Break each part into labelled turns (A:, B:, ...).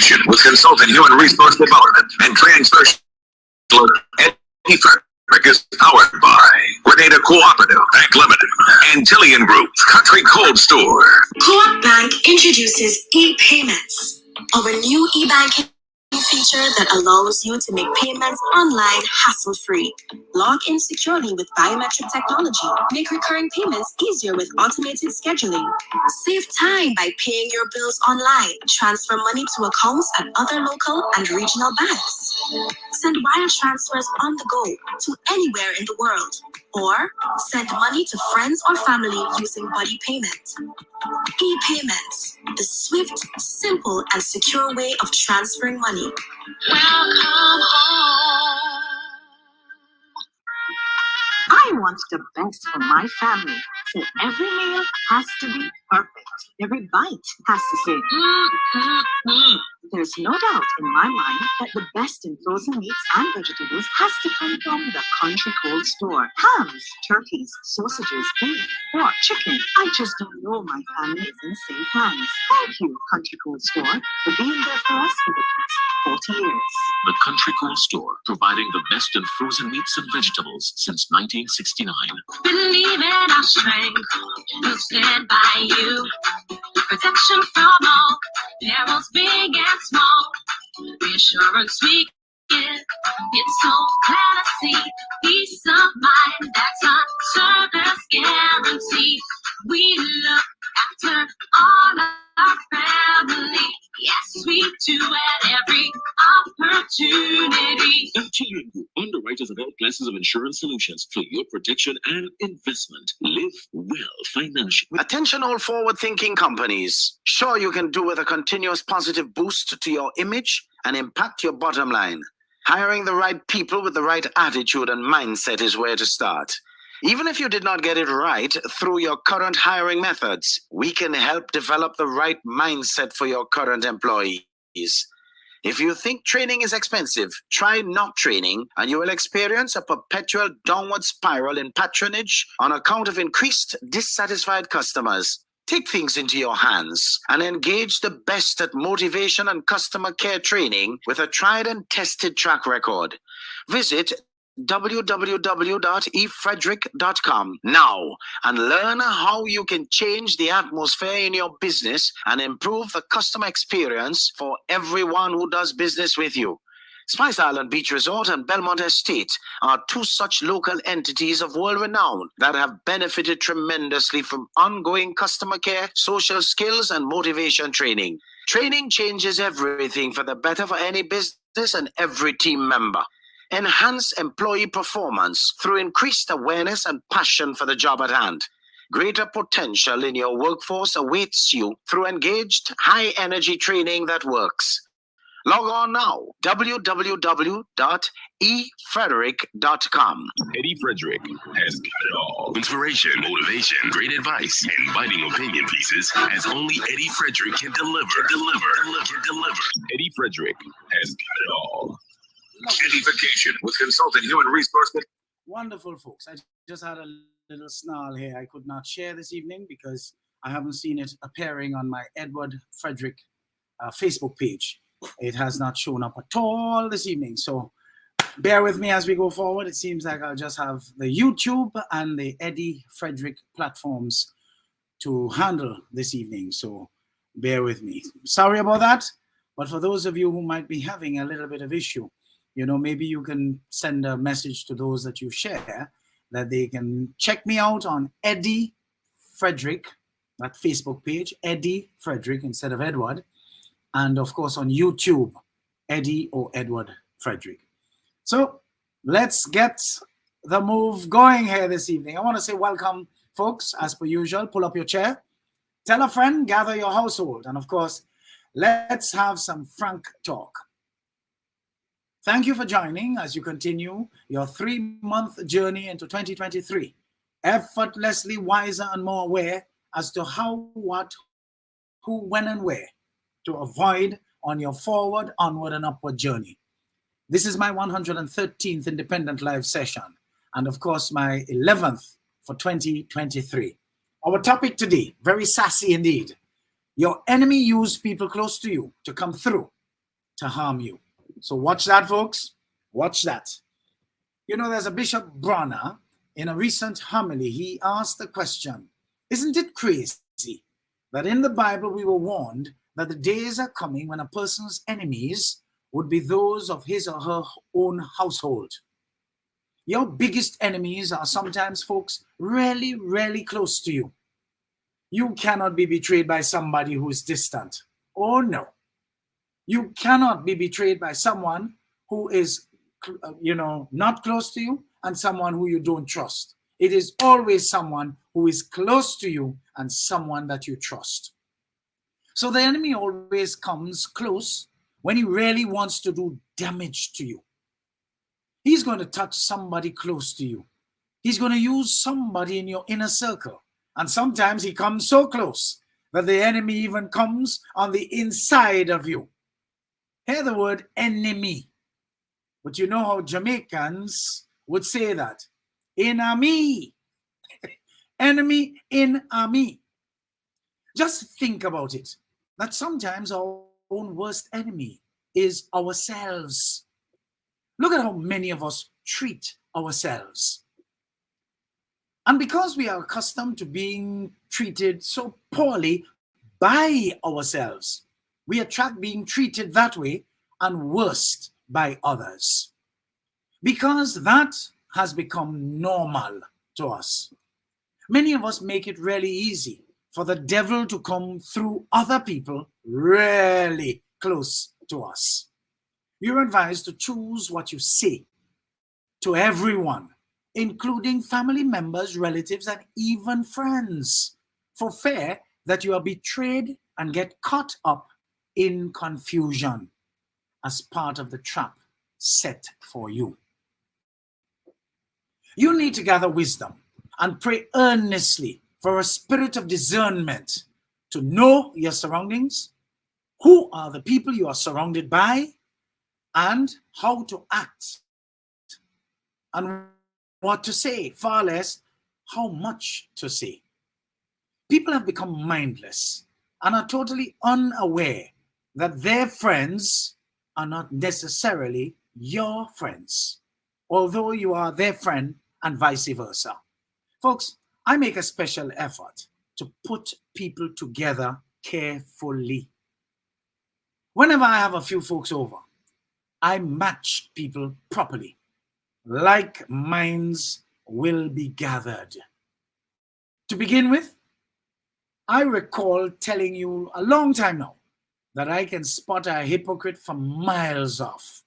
A: Eddie-Fication with consultant human resource development and training specialist Eddie-Frederick is powered by Grenada Cooperative Bank Limited and Tillian Group Country Cold Store.
B: Co-op Bank introduces e-payments, our new e-banking feature that allows you to make payments online hassle-free. Log in securely with biometric technology. Make recurring payments easier with automated scheduling. Save time by paying your bills online. Transfer money to accounts at other local and regional banks. Send wire transfers on the go to anywhere in the world. Or send money to friends or family using buddy payment. E-payments, the swift, simple, and secure way of transferring money. Welcome home.
C: I want the best for my family, so every meal has to be perfect. Every bite has to say, There's no doubt in my mind that the best in frozen meats and vegetables has to come from the Country Cold Store. Hams, turkeys, sausages, beef, pork, chicken. I just don't know my family is in safe hands. Thank you, Country Cold Store, for being there for us for the past 40 years.
D: The Country Cold Store, providing the best in frozen meats and vegetables since 1969.
B: Believe in our strength, we'll stand by you. Protection from all perils, big and small. Reassurance we give, it's so glad to see. Peace of mind, that's our service guarantee. We look after all our family. Yes, we do at every opportunity.
D: Tillian, underwriters of all classes of insurance solutions for your protection and investment. Live well financially.
E: Attention all forward-thinking companies. Sure, you can do with a continuous positive boost to your image and impact your bottom line. Hiring the right people with the right attitude and mindset is where to start. Even if you did not get it right through your current hiring methods, we can help develop the right mindset for your current employees. If you think training is expensive, try not training, and you will experience a perpetual downward spiral in patronage on account of increased dissatisfied customers. Take things into your hands and engage the best at motivation and customer care training with a tried and tested track record. Visit www.efrederick.com now and learn how you can change the atmosphere in your business and improve the customer experience for everyone who does business with you. Spice Island Beach Resort and Belmont Estate are two such local entities of world renown that have benefited tremendously from ongoing customer care, social skills, and motivation training. Training changes everything for the better for any business and every team member. Enhance employee performance through increased awareness and passion for the job at hand. Greater potential in your workforce awaits you through engaged, high-energy training that works. Log on now, www.efrederick.com.
A: Eddie Frederick has got it all. Inspiration, motivation, great advice, and biting opinion pieces as only Eddie Frederick can deliver. Eddie Frederick has got it all. Eddie-Fication with consultant human resource.
F: Wonderful, folks. I just had a little snarl here I could not share this evening because I haven't seen it appearing on my Edward Frederick Facebook page. It has not shown up at all this evening. So bear with me as we go forward. It seems like I'll just have the YouTube and the Eddie Frederick platforms to handle this evening. So bear with me. Sorry about that. But for those of you who might be having a little bit of issue, maybe you can send a message to those that you share that they can check me out on Eddie Frederick, that Facebook page, Eddie Frederick instead of Edward. And of course on YouTube, Eddie or Edward Frederick. So let's get the move going here this evening. I want to say welcome, folks, as per usual. Pull up your chair, tell a friend, gather your household, and of course, let's have some frank talk. Thank you for joining as you continue your 3-month journey into 2023, effortlessly wiser and more aware as to how, what, who, when, and where to avoid on your forward, onward, and upward journey. This is my 113th Independent Live session, and of course, my 11th for 2023. Our topic today, very sassy indeed. Your enemy used people close to you to come through to harm you. So watch that, folks. Watch that. You know, there's a Bishop Bronner in a recent homily. He asked the question, isn't it crazy that in the Bible we were warned that the days are coming when a person's enemies would be those of his or her own household? Your biggest enemies are sometimes, folks, really, really close to you. You cannot be betrayed by somebody who is distant. Oh, no. You cannot be betrayed by someone who is, not close to you and someone who you don't trust. It is always someone who is close to you and someone that you trust. So the enemy always comes close when he really wants to do damage to you. He's going to touch somebody close to you. He's going to use somebody in your inner circle. And sometimes he comes so close that the enemy even comes on the inside of you. Hear the word enemy. But you know how Jamaicans would say that. In a me. Enemy in a me. Just think about it. That sometimes our own worst enemy is ourselves. Look at how many of us treat ourselves. And because we are accustomed to being treated so poorly by ourselves, we attract being treated that way and worst by others. Because that has become normal to us. Many of us make it really easy for the devil to come through other people really close to us. You're advised to choose what you say to everyone, including family members, relatives, and even friends, for fear that you are betrayed and get caught up in confusion as part of the trap set for you. You need to gather wisdom and pray earnestly for a spirit of discernment to know your surroundings, who are the people you are surrounded by, and how to act, and what to say, far less how much to say. People have become mindless and are totally unaware that their friends are not necessarily your friends, although you are their friend and vice versa. Folks, I make a special effort to put people together carefully. Whenever I have a few folks over, I match people properly. Like minds will be gathered. To begin with, I recall telling you a long time now that I can spot a hypocrite from miles off.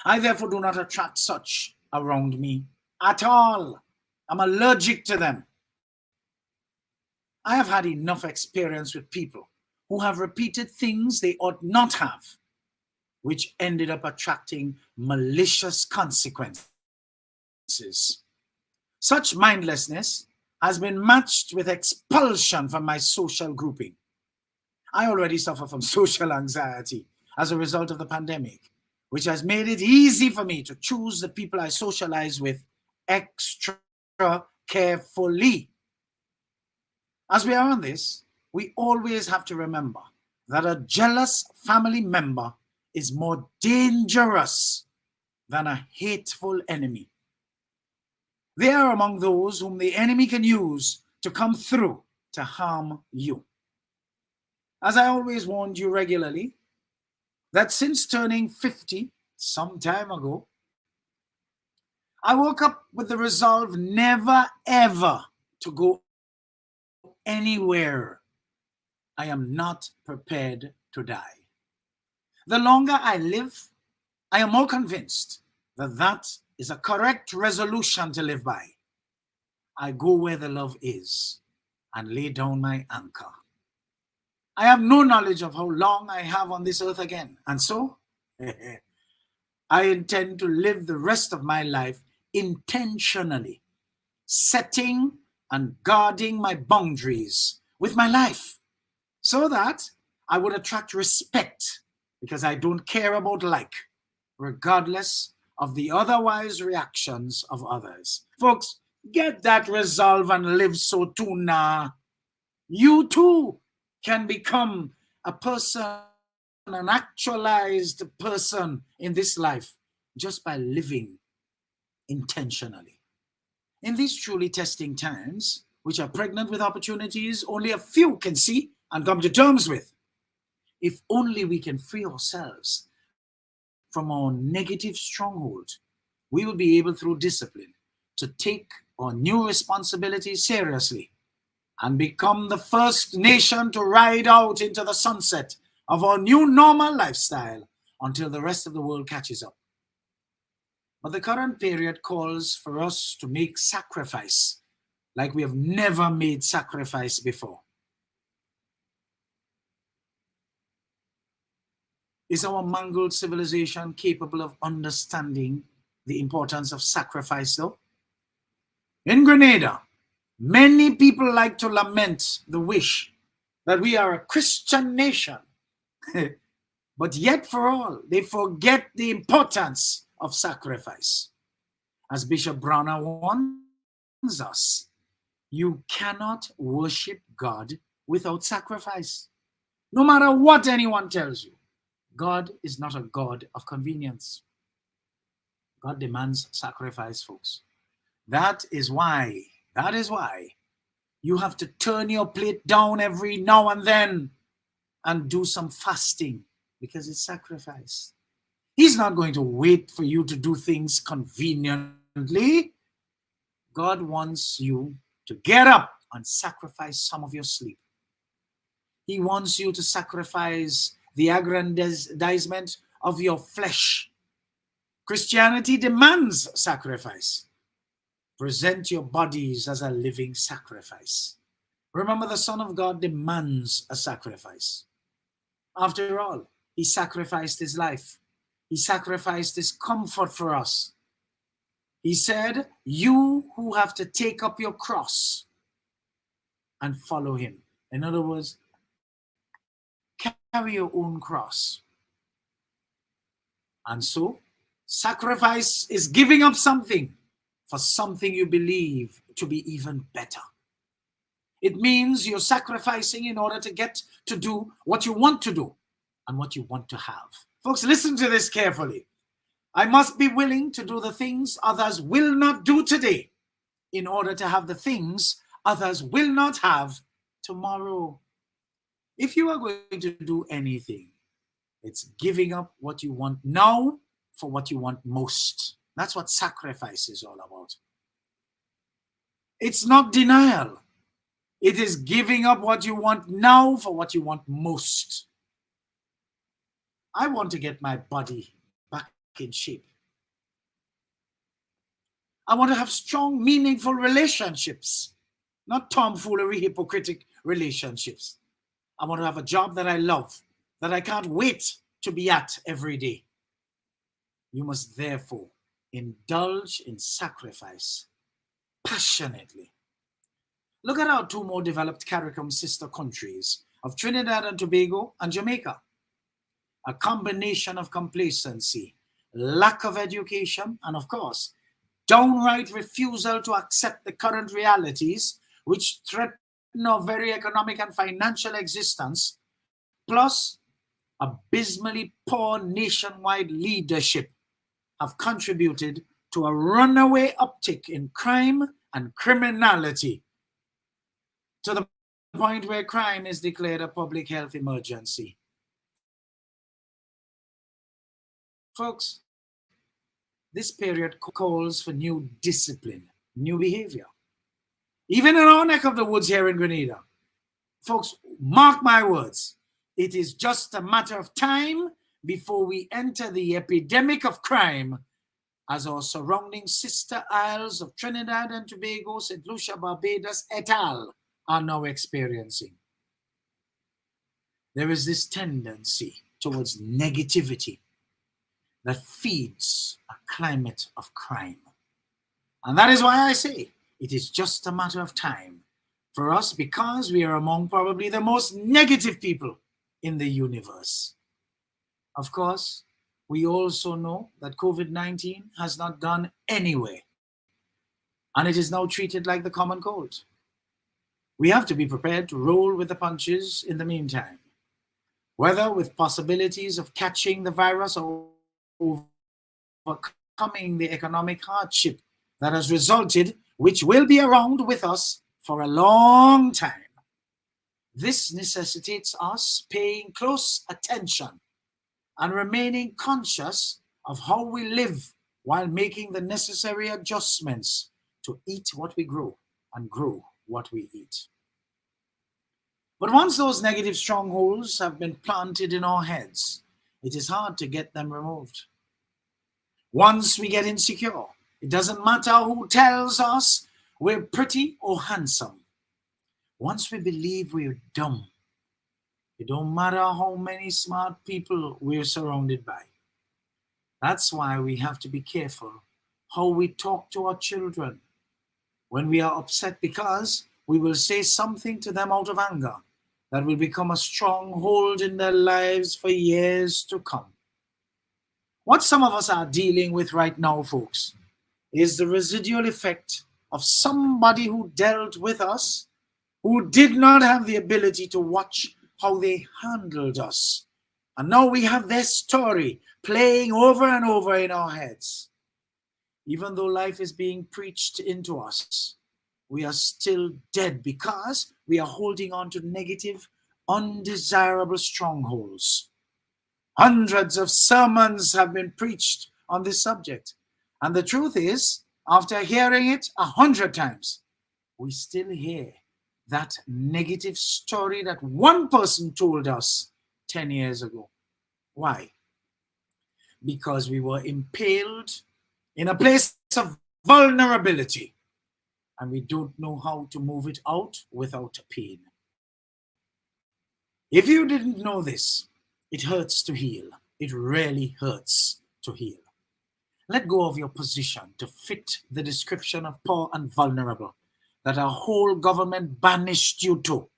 F: I therefore do not attract such around me at all. I'm allergic to them. I have had enough experience with people who have repeated things they ought not have, which ended up attracting malicious consequences. Such mindlessness has been matched with expulsion from my social grouping. I already suffer from social anxiety as a result of the pandemic, which has made it easy for me to choose the people I socialize with extra carefully. As we are on this, we always have to remember that a jealous family member is more dangerous than a hateful enemy. They are among those whom the enemy can use to come through to harm you. As I always warned you regularly, that since turning 50 some time ago, I woke up with the resolve never ever to go anywhere I am not prepared to die. The longer I live, I am more convinced that that is a correct resolution to live by. I go where the love is and lay down my anchor. I have no knowledge of how long I have on this earth again, and so I intend to live the rest of my life intentionally, setting and guarding my boundaries with my life so that I would attract respect, because I don't care about like, regardless of the otherwise reactions of others. Folks, get that resolve and live so too now. You too can become a person an actualized person in this life just by living intentionally. In these truly testing times, which are pregnant with opportunities only a few can see and come to terms with, if only we can free ourselves from our negative stronghold, we will be able through discipline to take our new responsibilities seriously and become the first nation to ride out into the sunset of our new normal lifestyle until the rest of the world catches up. But the current period calls for us to make sacrifice like we have never made sacrifice before. Is our mangled civilization capable of understanding the importance of sacrifice, though? In Grenada, many people like to lament the wish that we are a Christian nation. But yet for all, they forget the importance of sacrifice. As Bishop Browner warns us, you cannot worship God without sacrifice. No matter what anyone tells you, God is not a God of convenience. God demands sacrifice, folks. That is why you have to turn your plate down every now and then and do some fasting, because it's sacrifice. He's not going to wait for you to do things conveniently. God wants you to get up and sacrifice some of your sleep. He wants you to sacrifice the aggrandizement of your flesh. Christianity demands sacrifice. Present your bodies as a living sacrifice. Remember, the Son of God demands a sacrifice. After all, he sacrificed his life. He sacrificed his comfort for us. He said, you who have to take up your cross and follow him. In other words, carry your own cross. And so, sacrifice is giving up something for something you believe to be even better. It means you're sacrificing in order to get to do what you want to do and what you want to have. Folks, listen to this carefully. I must be willing to do the things others will not do today in order to have the things others will not have tomorrow. If you are going to do anything, it's giving up what you want now for what you want most. That's what sacrifice is all about. It's not denial. It is giving up what you want now for what you want most. I want to get my body back in shape. I want to have strong, meaningful relationships, not tomfoolery, hypocritic relationships. I want to have a job that I love, that I can't wait to be at every day. You must therefore indulge in sacrifice passionately. Look at our two more developed CARICOM sister countries of Trinidad and Tobago and Jamaica. A combination of complacency, lack of education, and of course, downright refusal to accept the current realities which threaten our very economic and financial existence, plus abysmally poor nationwide leadership, have contributed to a runaway uptick in crime and criminality, to the point where crime is declared a public health emergency. Folks, this period calls for new discipline, new behavior. Even in our neck of the woods here in Grenada, folks, mark my words, it is just a matter of time before we enter the epidemic of crime as our surrounding sister isles of Trinidad and Tobago, St. Lucia, Barbados, et al. Are now experiencing. There is this tendency towards negativity that feeds a climate of crime. And that is why I say it is just a matter of time for us, because we are among probably the most negative people in the universe. Of course, we also know that COVID-19 has not gone anywhere, and it is now treated like the common cold. We have to be prepared to roll with the punches in the meantime. whether with possibilities of catching the virus or overcoming the economic hardship that has resulted, which will be around with us for a long time. This necessitates us paying close attention and remaining conscious of how we live while making the necessary adjustments to eat what we grow and grow what we eat. But once those negative strongholds have been planted in our heads, it is hard to get them removed. Once we get insecure, it doesn't matter who tells us we're pretty or handsome. Once we believe we're dumb, it don't matter how many smart people we're surrounded by. That's why we have to be careful how we talk to our children when we are upset, because we will say something to them out of anger that will become a stronghold in their lives for years to come. What some of us are dealing with right now, folks, is the residual effect of somebody who dealt with us, who did not have the ability to watch how they handled us. And now we have their story playing over and over in our heads. Even though life is being preached into us, we are still dead because we are holding on to negative, undesirable strongholds. Hundreds of sermons have been preached on this subject. And the truth is, after hearing it 100 times, we still hear that negative story that one person told us 10 years ago. Why? Because we were impaled in a place of vulnerability, and we don't know how to move it out without pain. If you didn't know this, it hurts to heal. It really hurts to heal. Let go of your position to fit the description of poor and vulnerable that our whole government banished you to.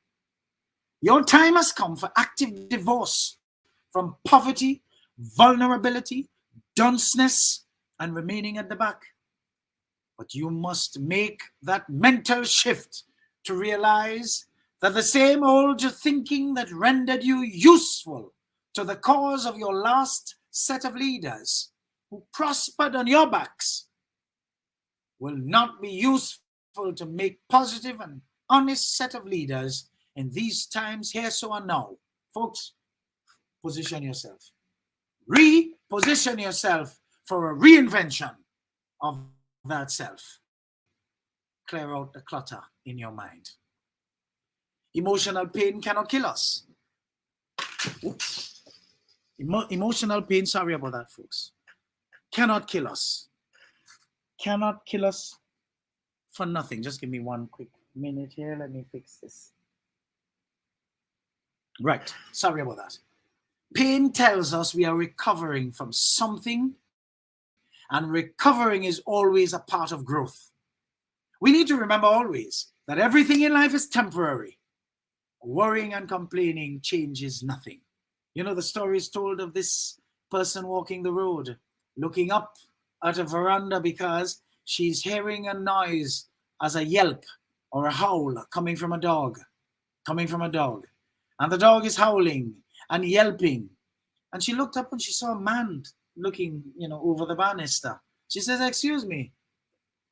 F: Your time has come for active divorce from poverty, vulnerability, dunceness, and remaining at the back. But you must make that mental shift to realize that the same old thinking that rendered you useful to the cause of your last set of leaders who prospered on your backs will not be useful to make positive and honest set of leaders in these times here, so and now. Folks, position yourself. Reposition yourself for a reinvention of that self. Clear out the clutter in your mind. Emotional pain cannot kill us. Oops. Emotional pain, sorry about that, folks, cannot kill us. Cannot kill us for nothing. Just give me one quick minute here. Let me fix this. Right. Sorry about that. Pain tells us we are recovering from something, and recovering is always a part of growth. We need to remember always that everything in life is temporary. Worrying and complaining changes nothing. You know, the story is told of this person walking the road, looking up at a veranda because she's hearing a noise as a yelp or a howl coming from a dog. And the dog is howling and yelping. And she looked up and she saw a man looking, over the banister. She says, "Excuse me,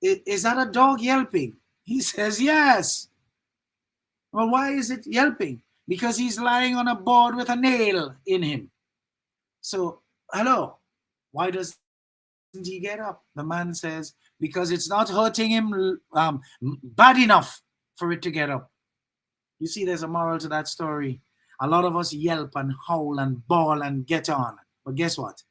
F: is that a dog yelping?" He says, "Yes." "Well, why is it yelping?" "Because he's lying on a board with a nail in him." "So, hello, why doesn't he get up?" The man says, "Because it's not hurting him bad enough for it to get up." You see, there's a moral to that story. A lot of us yelp and howl and bawl and get on. But guess what?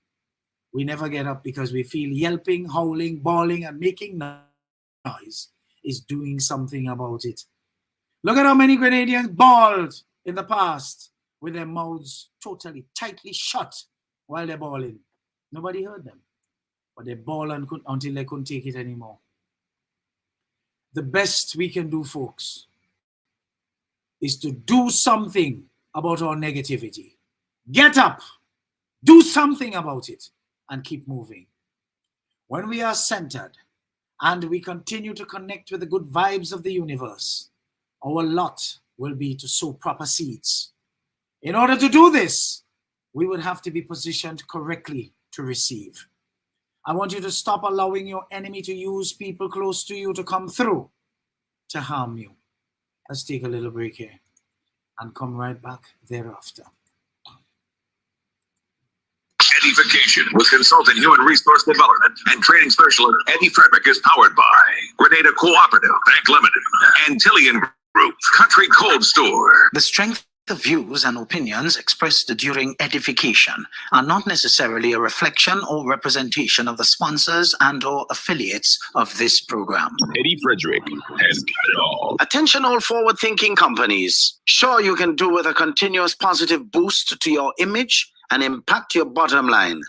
F: We never get up because we feel yelping, howling, bawling, and making noise is doing something about it. Look at how many Grenadians bawled in the past with their mouths totally tightly shut while they're bawling. Nobody heard them, but they bawled until they couldn't take it anymore. The best we can do, folks, is to do something about our negativity. Get up, do something about it, and keep moving. When we are centered and we continue to connect with the good vibes of the universe, our lot will be to sow proper seeds In order to do this, we would have to be positioned correctly to receive. I want you to stop allowing your enemy to use people close to you to come through to harm you. Let's take a little break here and come right back thereafter.
A: Eddie-Fication with consultant human resource development and training specialist Eddie Frederick is powered by Grenada Cooperative Bank Limited and Tillian Group Country Cold Store.
E: The strength of views and opinions expressed during edification are not necessarily a reflection or representation of the sponsors and or affiliates of this program.
A: Eddie Frederick has got it all.
E: Attention all forward-thinking companies. Sure, you can do with a continuous positive boost to your image and impact your bottom line.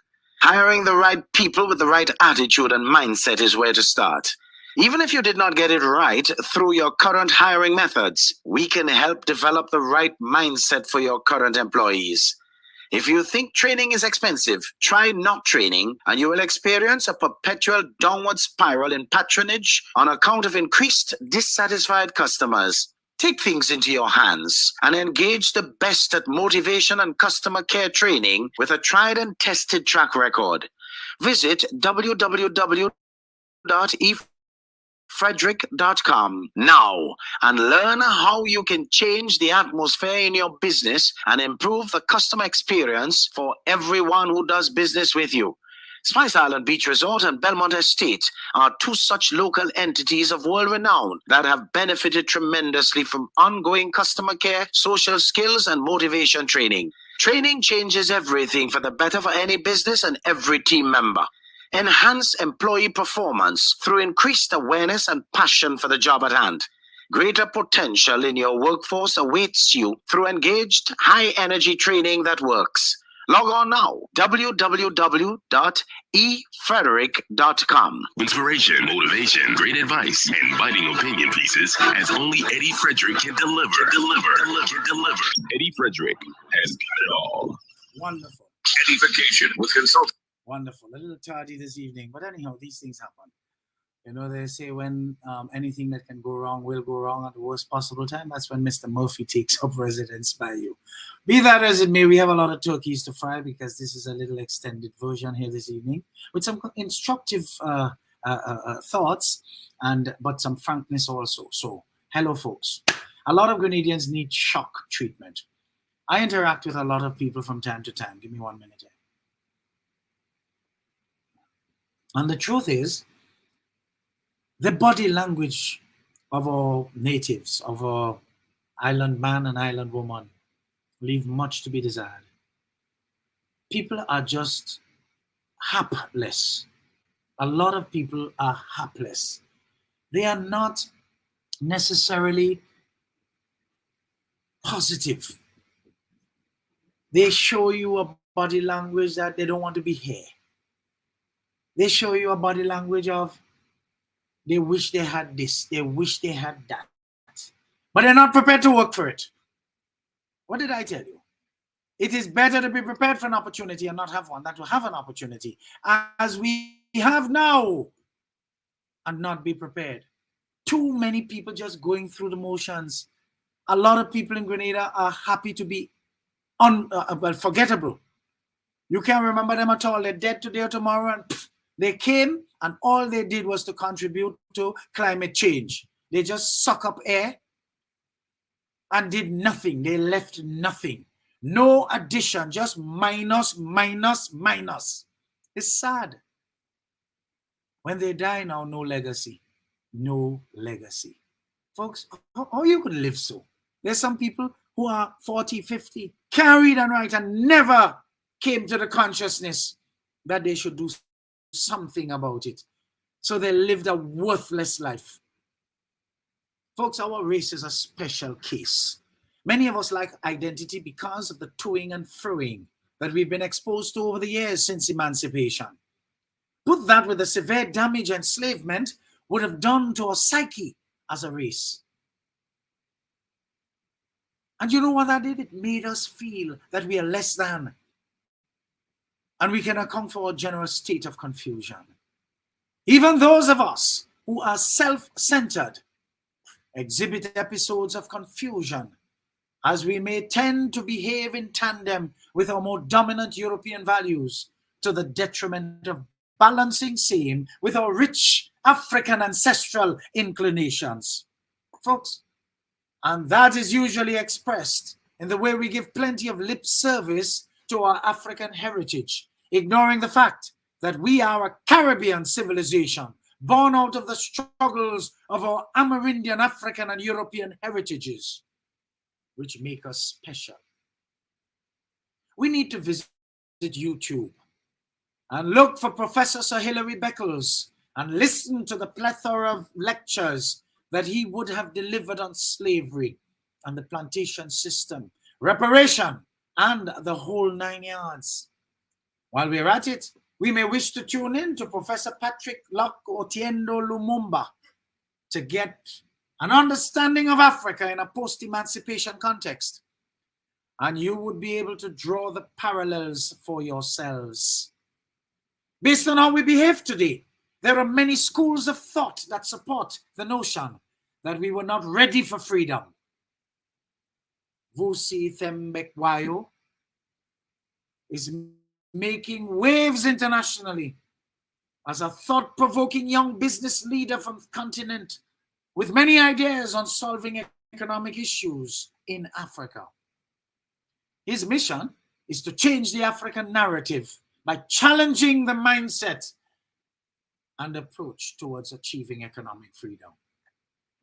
E: Hiring the right people with the right attitude and mindset is where to start. Even if you did not get it right through your current hiring methods, we can help develop the right mindset for your current employees. If you think training is expensive, try not training, and you will experience a perpetual downward spiral in patronage on account of increased dissatisfied customers. Take things into your hands and engage the best at motivation and customer care training with a tried and tested track record. Visit www.efrederick.com now and learn how you can change the atmosphere in your business and improve the customer experience for everyone who does business with you. Spice Island Beach Resort and Belmont Estate are two such local entities of world renown that have benefited tremendously from ongoing customer care, social skills, and motivation training. Training changes everything for the better for any business and every team member. Enhance employee performance through increased awareness and passion for the job at hand. Greater potential in your workforce awaits you through engaged, high-energy training that works. Log on now, www.efrederick.com.
A: Inspiration, motivation, great advice, and biting opinion pieces as only Eddie Frederick can deliver. Eddie Frederick has got it all.
F: Wonderful.
A: Edification with consultant.
F: Wonderful. A little tardy this evening, but anyhow, these things happen. You know, they say when anything that can go wrong will go wrong at the worst possible time. That's when Mr. Murphy takes up residence by you. Be that as it may, we have a lot of turkeys to fry because this is a little extended version here this evening with some instructive thoughts but some frankness also. So, hello, folks. A lot of Grenadians need shock treatment. I interact with a lot of people from time to time. Give me 1 minute here. And the truth is, the body language of our natives, of our island man and island woman, leave much to be desired. People are just hapless. A lot of people are hapless. They are not necessarily positive. They show you a body language that they don't want to be here. They show you a body language of they wish they had this, they wish they had that, but they're not prepared to work for it. What did I tell you? It is better to be prepared for an opportunity and not have one than to have an opportunity, as we have now, and not be prepared. Too many people just going through the motions. A lot of people in Grenada are happy to be forgettable. You can't remember them at all. They're dead today or tomorrow, and they came and all they did was to contribute to climate change. They just suck up air and did nothing. They left nothing. No addition, just minus, minus, minus. It's sad. When they die now, no legacy. No legacy. Folks, how you could live so? There's some people who are 40, 50, carried and right and never came to the consciousness that they should do something about it. So they lived a worthless life. Folks, our race is a special case. Many of us lack identity because of the toing and froing that we've been exposed to over the years since emancipation. Put that with the severe damage enslavement would have done to our psyche as a race. And you know what that did? It made us feel that we are less than. And we can account for a general state of confusion. Even those of us who are self-centered exhibit episodes of confusion as we may tend to behave in tandem with our more dominant European values to the detriment of balancing same with our rich African ancestral inclinations. Folks, and that is usually expressed in the way we give plenty of lip service to our African heritage, ignoring the fact that we are a Caribbean civilization born out of the struggles of our Amerindian, African, and European heritages, which make us special. We need to visit YouTube and look for Professor Sir Hilary Beckles and listen to the plethora of lectures that he would have delivered on slavery and the plantation system, reparation, and the whole 9 yards. While we're at it, we may wish to tune in to Professor Patrick Locke Otiendo Lumumba to get an understanding of Africa in a post-emancipation context. And you would be able to draw the parallels for yourselves. Based on how we behave today, there are many schools of thought that support the notion that we were not ready for freedom. Vusi Thembekwayo is making waves internationally as a thought-provoking young business leader from the continent with many ideas on solving economic issues in Africa. His mission is to change the African narrative by challenging the mindset and approach towards achieving economic freedom.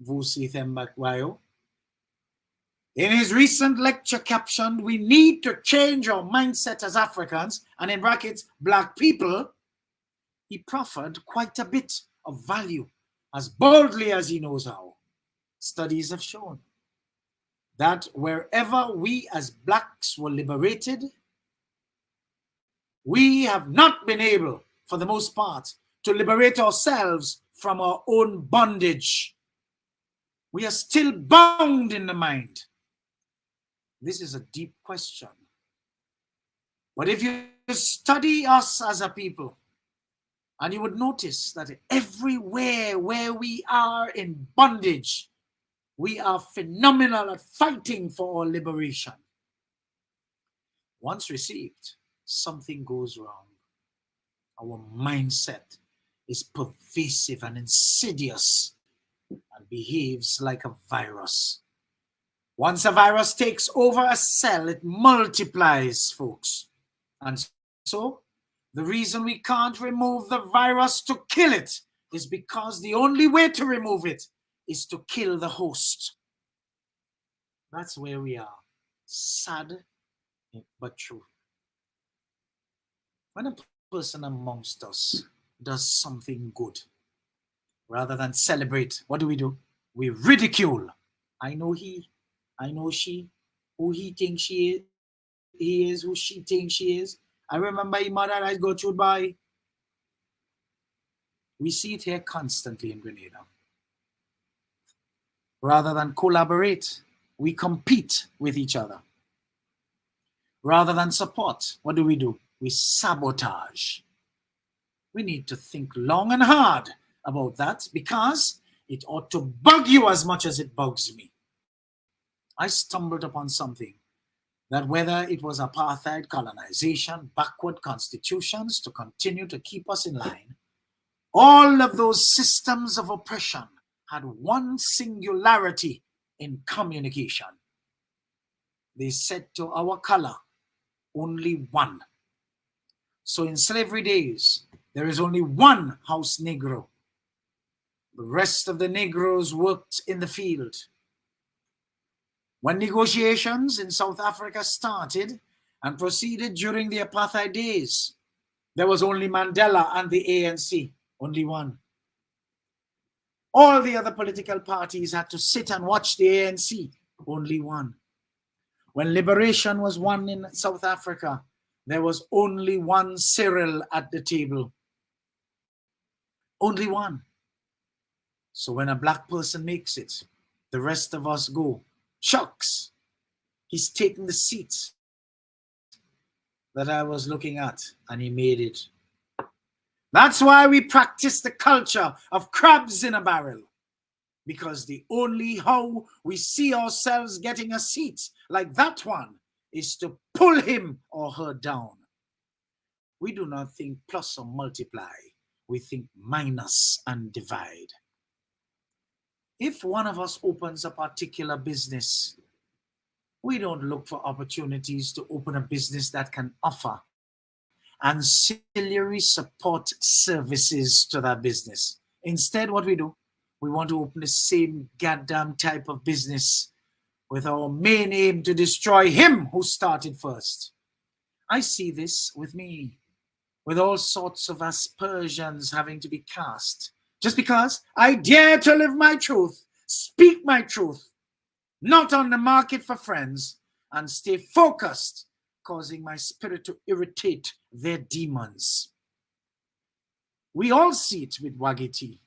F: Vusi Thembekwayo, in his recent lecture captioned, "We need to change our mindset as Africans," and in brackets, Black people, he proffered quite a bit of value as boldly as he knows how. Studies have shown that wherever we as Blacks were liberated, we have not been able, for the most part, to liberate ourselves from our own bondage. We are still bound in the mind. This is a deep question. But if you study us as a people, and you would notice that everywhere where we are in bondage, we are phenomenal at fighting for our liberation. Once received, something goes wrong. Our mindset is pervasive and insidious and behaves like a virus. Once a virus takes over a cell, it multiplies, folks. And so, the reason we can't remove the virus to kill it is because the only way to remove it is to kill the host. That's where we are. Sad, but true. When a person amongst us does something good, rather than celebrate, what do? We ridicule. I know he, I know she, who he thinks she is, he is who she thinks she is. I remember his mother I go through by. We see it here constantly in Grenada. Rather than collaborate, we compete with each other. Rather than support, what do? We sabotage. We need to think long and hard about that because it ought to bug you as much as it bugs me. I stumbled upon something that whether it was apartheid, colonization, backward constitutions to continue to keep us in line, all of those systems of oppression had one singularity in communication. They said to our color, only one. So in slavery days, there is only one house Negro. The rest of the Negroes worked in the field. When negotiations in South Africa started and proceeded during the apartheid days, there was only Mandela and the ANC, only one. All the other political parties had to sit and watch the ANC, only one. When liberation was won in South Africa, there was only one Cyril at the table. Only one. So when a black person makes it, the rest of us go, shucks, he's taking the seat that I was looking at and he made it. That's why we practice the culture of crabs in a barrel. because the only how we see ourselves getting a seat like that one is to pull him or her down. We do not think plus or multiply. We think minus and divide. If one of us opens a particular business, we don't look for opportunities to open a business that can offer ancillary support services to that business. Instead, what we do, we want to open the same goddamn type of business with our main aim to destroy him who started first. I see this with me, with all sorts of aspersions having to be cast, just because I dare to live my truth, speak my truth, not on the market for friends, and stay focused, causing my spirit to irritate their demons. We all see it with Wagiti,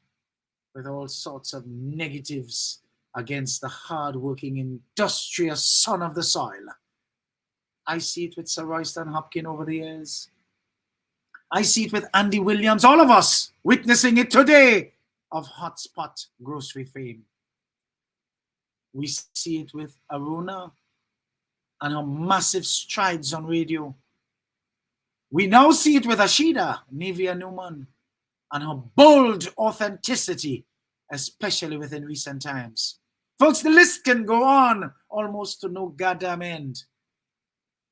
F: with all sorts of negatives against the hard-working, industrious son of the soil. I see it with Sir Royston Hopkins over the years. I see it with Andy Williams, all of us witnessing it today of hotspot grocery fame. We see it with Aruna and her massive strides on radio. We now see it with Ashida, Nivea Newman, and her bold authenticity, especially within recent times. Folks, the list can go on almost to no goddamn end.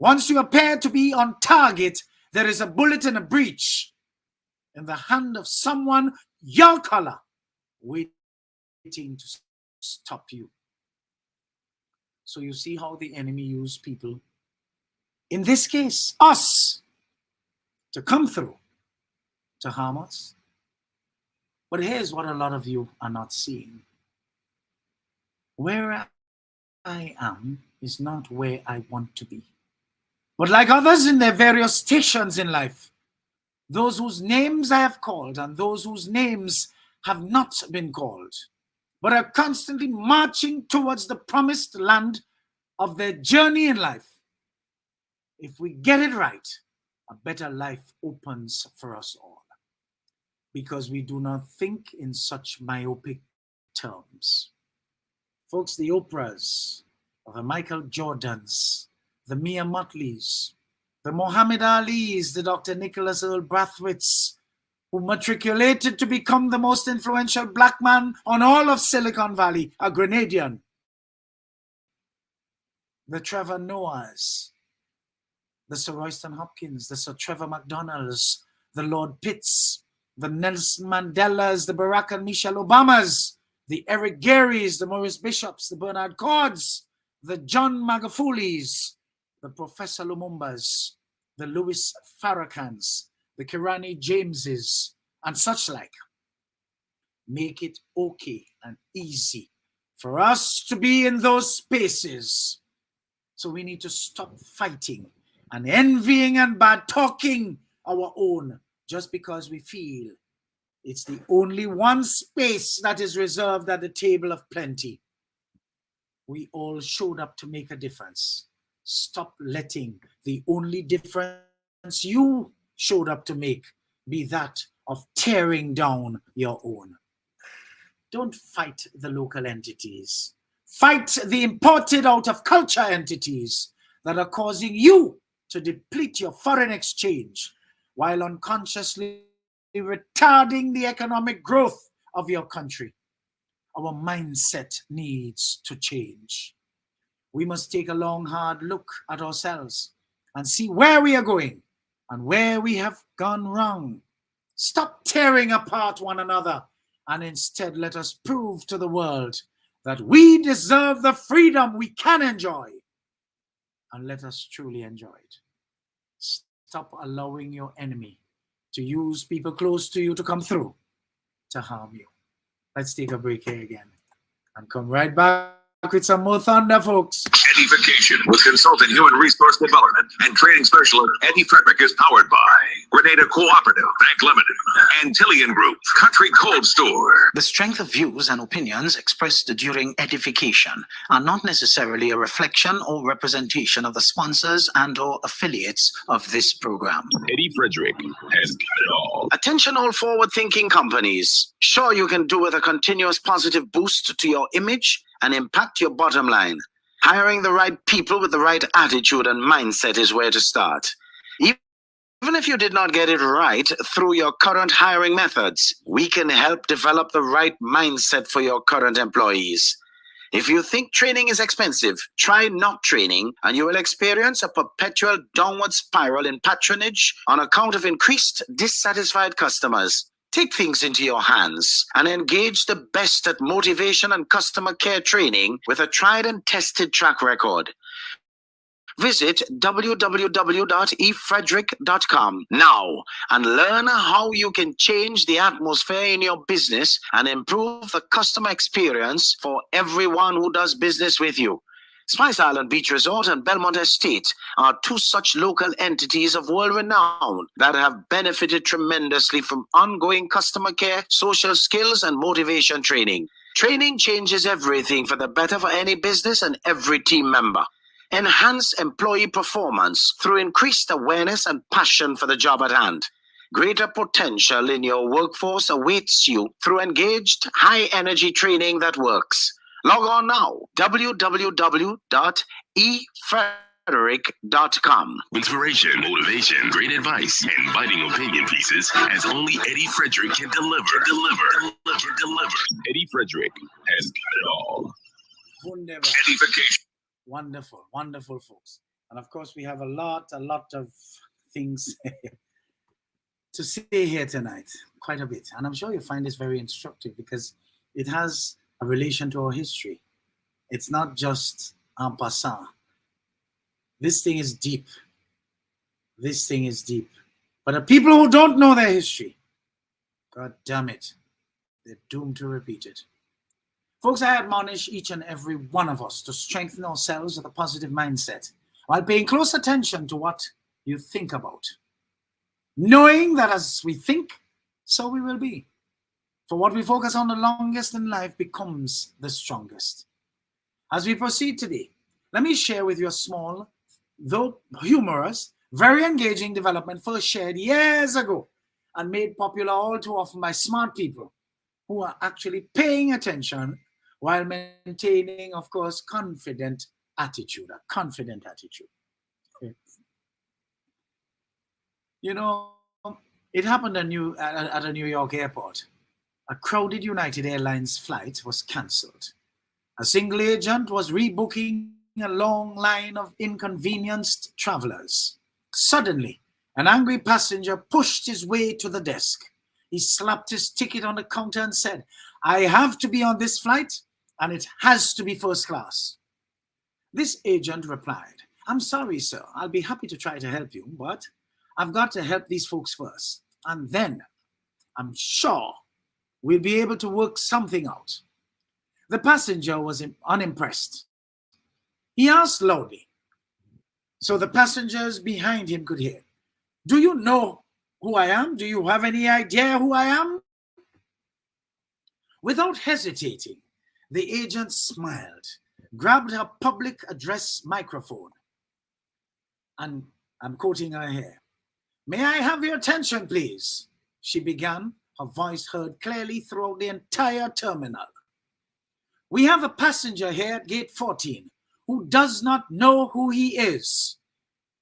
F: Once you appear to be on target, there is a bullet in a breech in the hand of someone your color waiting to stop you. So you see how the enemy used people, in this case, us, to come through, to harm us. But here's what a lot of you are not seeing. Where I am is not where I want to be. But like others in their various stations in life, those whose names I have called and those whose names have not been called, but are constantly marching towards the promised land of their journey in life. If we get it right, a better life opens for us all, because we do not think in such myopic terms. Folks, the Oprahs, the Michael Jordans, the Mia Motleys, the Muhammad Alis, the Dr. Nicholas Earl Brathwaites, who matriculated to become the most influential black man on all of Silicon Valley, a Grenadian. The Trevor Noahs, the Sir Royston Hopkins, the Sir Trevor McDonalds, the Lord Pitts, the Nelson Mandelas, the Barack and Michelle Obamas, the Eric Garys, the Maurice Bishops, the Bernard Cords, the John Magafulis, the Professor Lumumbas, the Louis Farrakhans, the Kirani Jameses, and such like. Make it okay and easy for us to be in those spaces. So we need to stop fighting and envying and bad talking our own just because we feel it's the only one space that is reserved at the table of plenty. We all showed up to make a difference. Stop letting the only difference you showed up to make be that of tearing down your own. Don't fight the local entities. Fight the imported out of culture entities that are causing you to deplete your foreign exchange while unconsciously retarding the economic growth of your country. Our mindset needs to change. We must take a long, hard look at ourselves and see where we are going and where we have gone wrong. Stop tearing apart one another and instead let us prove to the world that we deserve the freedom we can enjoy, and let us truly enjoy it. Stop allowing your enemy to use people close to you to come through to harm you. Let's take a break here again and come right back with some more thunder, folks.
A: Eddie-Fication with consultant human resource development and training specialist Eddie Frederick is powered by Grenada Cooperative Bank Limited, Antillian Group, Country Cold Store.
E: The strength of views and opinions expressed during Edification are not necessarily a reflection or representation of the sponsors and or affiliates of this program.
A: Eddie Frederick has got it all.
E: Attention all forward-thinking companies. Sure, you can do with a continuous positive boost to your image and impact your bottom line. Hiring the right people with the right attitude and mindset is where to start. Even if you did not get it right through your current hiring methods, we can help develop the right mindset for your current employees. If you think training is expensive, try not training and you will experience a perpetual downward spiral in patronage on account of increased dissatisfied customers. Take things into your hands and engage the best at motivation and customer care training with a tried and tested track record. Visit www.efrederick.com now and learn how you can change the atmosphere in your business and improve the customer experience for everyone who does business with you. Spice Island Beach Resort and Belmont Estate are two such local entities of world renown that have benefited tremendously from ongoing customer care, social skills, and motivation training. Training changes everything for the better for any business and every team member. Enhance employee performance through increased awareness and passion for the job at hand. Greater potential in your workforce awaits you through engaged, high-energy training that works. Log on now, www.efrederick.com.
A: Inspiration, motivation, great advice, and biting opinion pieces as only Eddie Frederick can deliver. Eddie Frederick has got it all.
F: Wonderful.
A: Edification.
F: Wonderful, wonderful, folks. And of course, we have a lot of things to say here tonight, quite a bit. And I'm sure you'll find this very instructive because it has a relation to our history. It's not just en passant. This thing is deep. This thing is deep. But the people who don't know their history, God damn it, they're doomed to repeat it. Folks, I admonish each and every one of us to strengthen ourselves with a positive mindset while paying close attention to what you think about. Knowing that as we think, so we will be. For what we focus on the longest in life becomes the strongest. As we proceed today, let me share with you a small, though humorous, very engaging development first shared years ago and made popular all too often by smart people who are actually paying attention while maintaining, of course, a confident attitude. You know, it happened at a New York airport. A crowded United Airlines flight was cancelled. A single agent was rebooking a long line of inconvenienced travelers. Suddenly, an angry passenger pushed his way to the desk. He slapped his ticket on the counter and said, "I have to be on this flight, and it has to be first class." This agent replied, "I'm sorry, sir. I'll be happy to try to help you, but I've got to help these folks first. And then I'm sure we'll be able to work something out." The passenger was unimpressed. He asked loudly, so the passengers behind him could hear, "Do you know who I am? Do you have any idea who I am?" Without hesitating, the agent smiled, grabbed her public address microphone, and I'm quoting her here. "May I have your attention, please?" she began, her voice heard clearly throughout the entire terminal. "We have a passenger here at gate 14 who does not know who he is.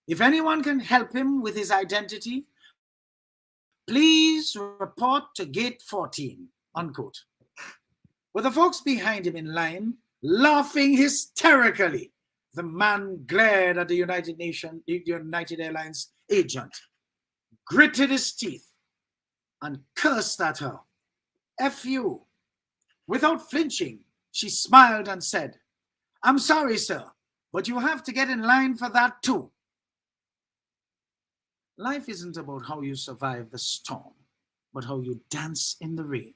F: If anyone can help him with his identity, please report to gate 14, unquote. With the folks behind him in line, laughing hysterically, the man glared at the United Airlines agent, gritted his teeth, and cursed at her. "F you." Without flinching, she smiled and said, "I'm sorry, sir, but you have to get in line for that too." Life isn't about how you survive the storm, but how you dance in the rain.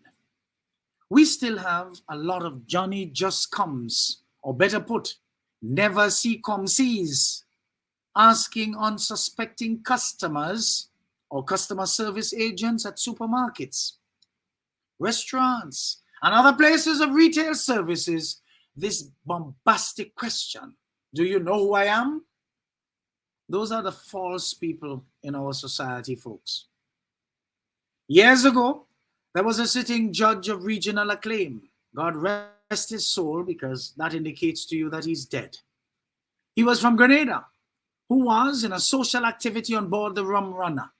F: We still have a lot of Johnny just comes or better put, never see come sees, asking unsuspecting customers or customer service agents at supermarkets, restaurants, and other places of retail services this bombastic question, do you know who I am? Those are the false people in our society, folks. Years ago, there was a sitting judge of regional acclaim. God rest his soul, because that indicates to you that he's dead. He was from Grenada, who was in a social activity on board the Rum Runner.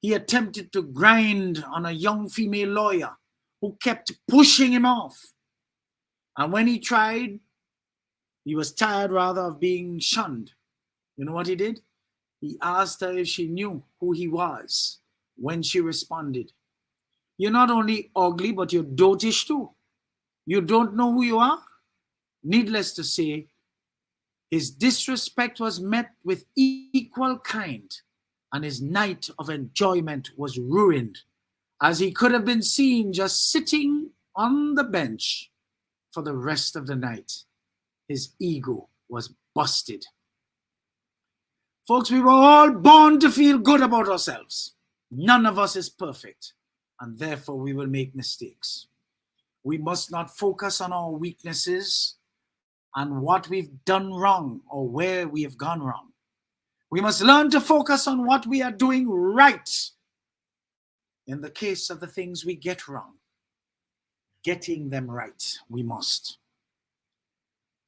F: He attempted to grind on a young female lawyer who kept pushing him off. And when he tried, he was tired rather of being shunned. You know what he did? He asked her if she knew who he was. When she responded, you're not only ugly, but you're dotish too. You don't know who you are? Needless to say, his disrespect was met with equal kind, and his night of enjoyment was ruined, as he could have been seen just sitting on the bench for the rest of the night. His ego was busted. Folks, we were all born to feel good about ourselves. None of us is perfect, and therefore we will make mistakes. We must not focus on our weaknesses and what we've done wrong or where we have gone wrong. We must learn to focus on what we are doing right. In the case of the things we get wrong, getting them right, we must.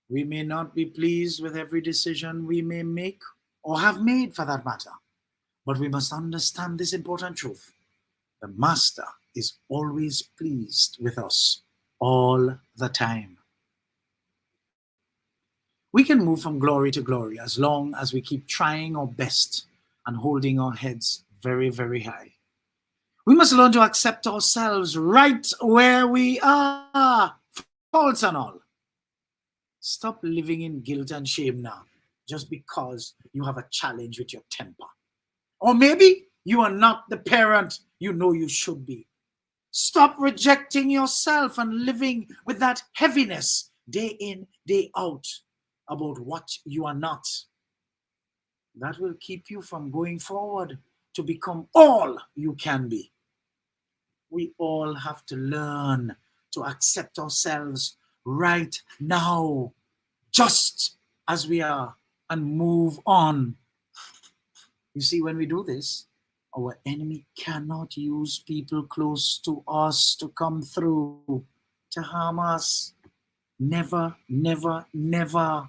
F: We may not be pleased with every decision we may make or have made for that matter, but we must understand this important truth. The Master is always pleased with us all the time. We can move from glory to glory as long as we keep trying our best and holding our heads very, very high. We must learn to accept ourselves right where we are, faults and all. Stop living in guilt and shame now, just because you have a challenge with your temper. Or maybe you are not the parent you know you should be. Stop rejecting yourself and living with that heaviness day in, day out about what you are not. That will keep you from going forward to become all you can be. We all have to learn to accept ourselves right now, just as we are, and move on. You see, when we do this, our enemy cannot use people close to us to come through to harm us. Never, never, never.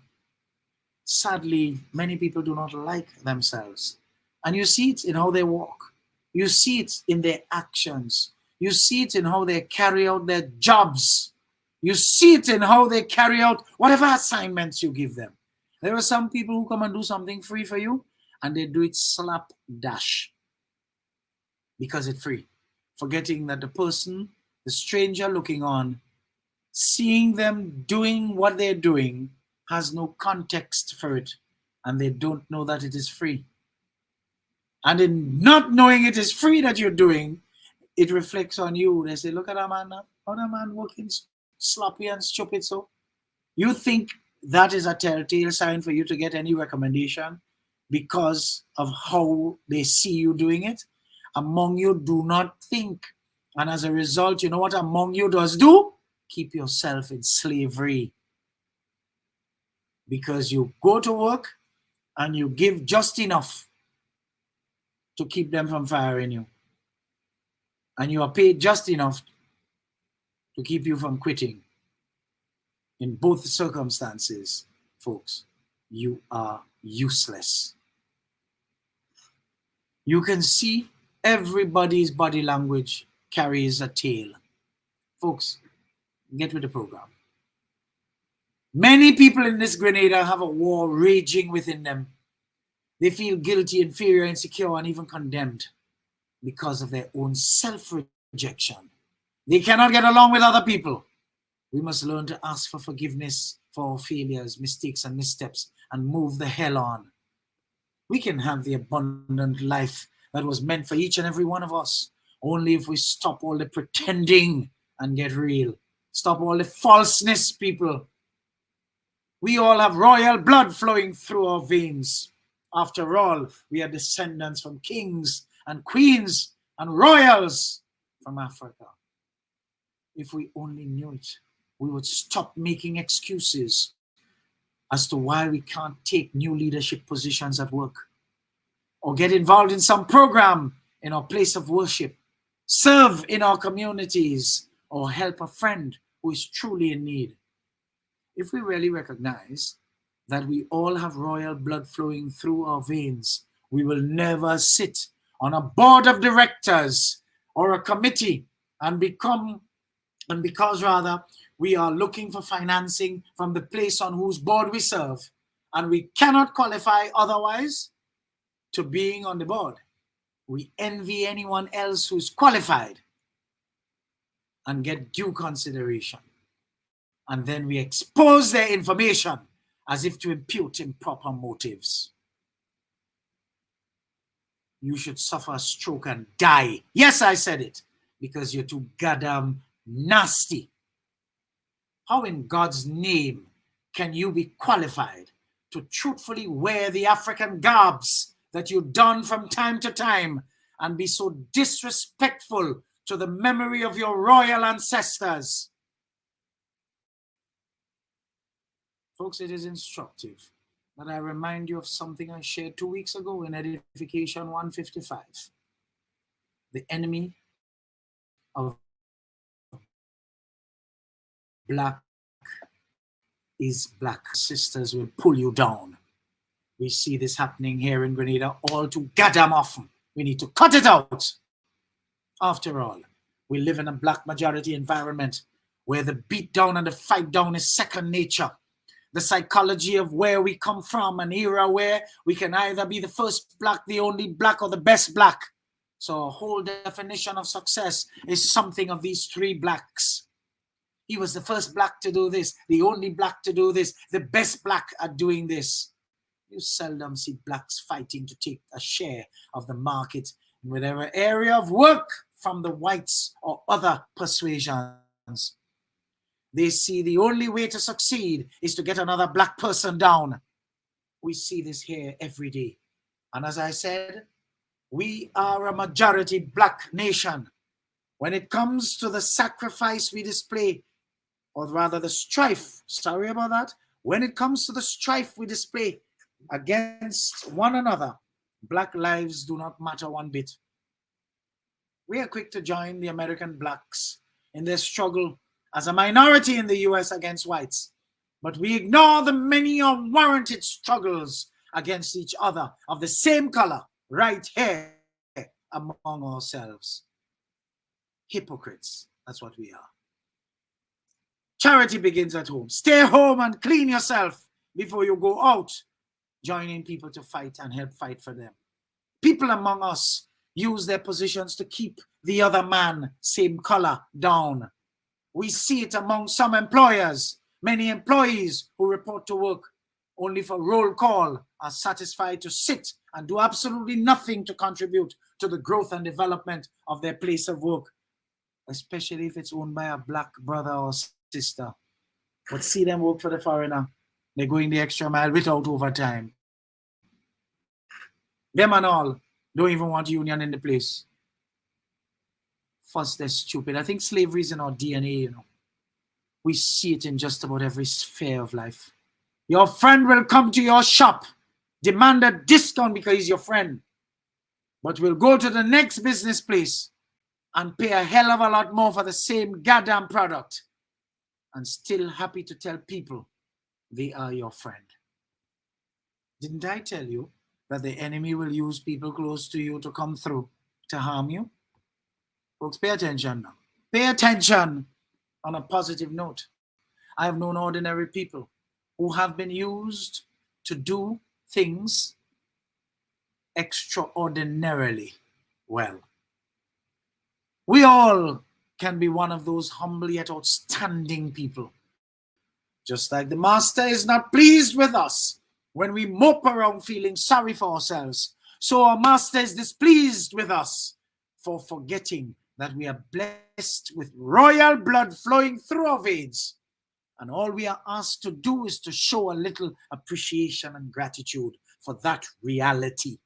F: Sadly, many people do not like themselves. And you see it in how they walk. You see it in their actions. You see it in how they carry out their jobs. You see it in how they carry out whatever assignments you give them. There are some people who come and do something free for you, and they do it slapdash because it's free, forgetting that the person, the stranger looking on, seeing them doing what they're doing, has no context for it, and they don't know that it is free. And in not knowing it is free that you're doing, it reflects on you. They say, look at that man now. How that man working sloppy and stupid so? You think that is a telltale sign for you to get any recommendation because of how they see you doing it? Among you do not think. And as a result, you know what among you does do? Keep yourself in slavery. Because you go to work and you give just enough to keep them from firing you. And you are paid just enough to keep you from quitting. In both circumstances, folks, you are useless. You can see everybody's body language carries a tail. Folks, get with the program. Many people in this Grenada have a war raging within them. They feel guilty, inferior, insecure, and even condemned because of their own self-rejection. They cannot get along with other people. We must learn to ask for forgiveness for our failures, mistakes, and missteps, and move the hell on. We can have the abundant life that was meant for each and every one of us, only if we stop all the pretending and get real. Stop all the falseness, people. We all have royal blood flowing through our veins. After all, we are descendants from kings and queens and royals from Africa. If we only knew it, we would stop making excuses as to why we can't take new leadership positions at work, or get involved in some program in our place of worship, serve in our communities, or help a friend who is truly in need. If we really recognize that we all have royal blood flowing through our veins, we will never sit on a board of directors or a committee and because rather we are looking for financing from the place on whose board we serve, and we cannot qualify otherwise to being on the board. We envy anyone else who's qualified and get due consideration. And then we expose their information as if to impute improper motives. You should suffer a stroke and die. Yes, I said it, because you're too goddamn nasty. How in God's name can you be qualified to truthfully wear the African garbs that you don from time to time and be so disrespectful to the memory of your royal ancestors? Folks, it is instructive that I remind you of something I shared 2 weeks ago in Edification 155. The enemy of black is black. Sisters will pull you down. We see this happening here in Grenada all too goddamn often. We need to cut it out. After all, we live in a black majority environment where the beat down and the fight down is second nature. The psychology of where we come from, an era where we can either be the first black, the only black, or the best black. So a whole definition of success is something of these three blacks. He was the first black to do this, the only black to do this, the best black at doing this. You seldom see blacks fighting to take a share of the market in whatever area of work from the whites or other persuasions. They see the only way to succeed is to get another black person down. We see this here every day. And as I said, we are a majority black nation. When it comes to the sacrifice we display, or rather the strife, sorry about that, when it comes to the strife we display against one another, black lives do not matter one bit. We are quick to join the American blacks in their struggle as a minority in the US against whites, but we ignore the many unwarranted struggles against each other of the same color right here among ourselves. Hypocrites, that's what we are. Charity begins at home. Stay home and clean yourself before you go out, joining people to fight and help fight for them. People among us use their positions to keep the other man, same color, down. We see it among some employers. Many employees who report to work only for roll call are satisfied to sit and do absolutely nothing to contribute to the growth and development of their place of work, especially if it's owned by a black brother or sister. But see them work for the foreigner. They're going the extra mile without overtime. Them and all don't even want union in the place. First, they're stupid. I think slavery is in our DNA, you know. We see it in just about every sphere of life. Your friend will come to your shop, demand a discount because he's your friend, but will go to the next business place and pay a hell of a lot more for the same goddamn product, and still happy to tell people they are your friend. Didn't I tell you that the enemy will use people close to you to come through to harm you? Folks, pay attention now. Pay attention. On a positive note, I have known ordinary people who have been used to do things extraordinarily well. We all can be one of those humble yet outstanding people. Just like the Master is not pleased with us when we mope around feeling sorry for ourselves, so our Master is displeased with us for forgetting that we are blessed with royal blood flowing through our veins And all we are asked to do is to show a little appreciation and gratitude for that reality.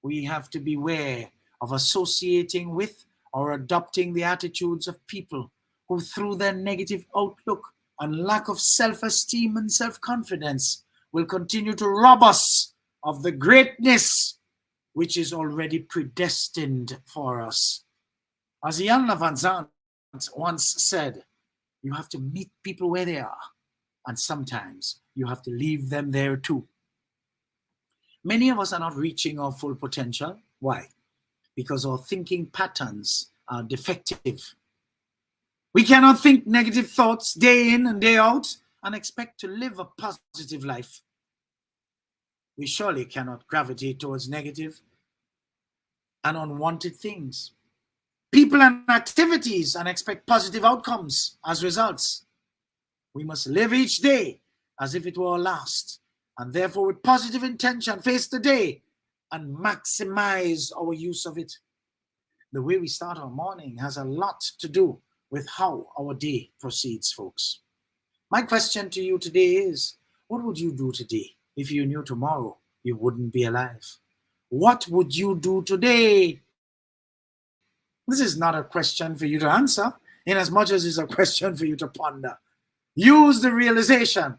F: We have to beware of associating with or adopting the attitudes of people who, through their negative outlook and lack of self-esteem and self-confidence, will continue to rob us of the greatness which is already predestined for us. As Jan Van Zandt once said, you have to meet people where they are, and sometimes you have to leave them there too. Many of us are not reaching our full potential. Why? Because our thinking patterns are defective. We cannot think negative thoughts day in and day out and expect to live a positive life. We surely cannot gravitate towards negative and unwanted things, people and activities, and expect positive outcomes as results. We must live each day as if it were our last, and therefore with positive intention face the day and maximize our use of it. The way we start our morning has a lot to do with how our day proceeds, folks. My question to you today is, what would you do today if you knew tomorrow you wouldn't be alive? What would you do today? This is not a question for you to answer, in as much as it's a question for you to ponder. Use the realization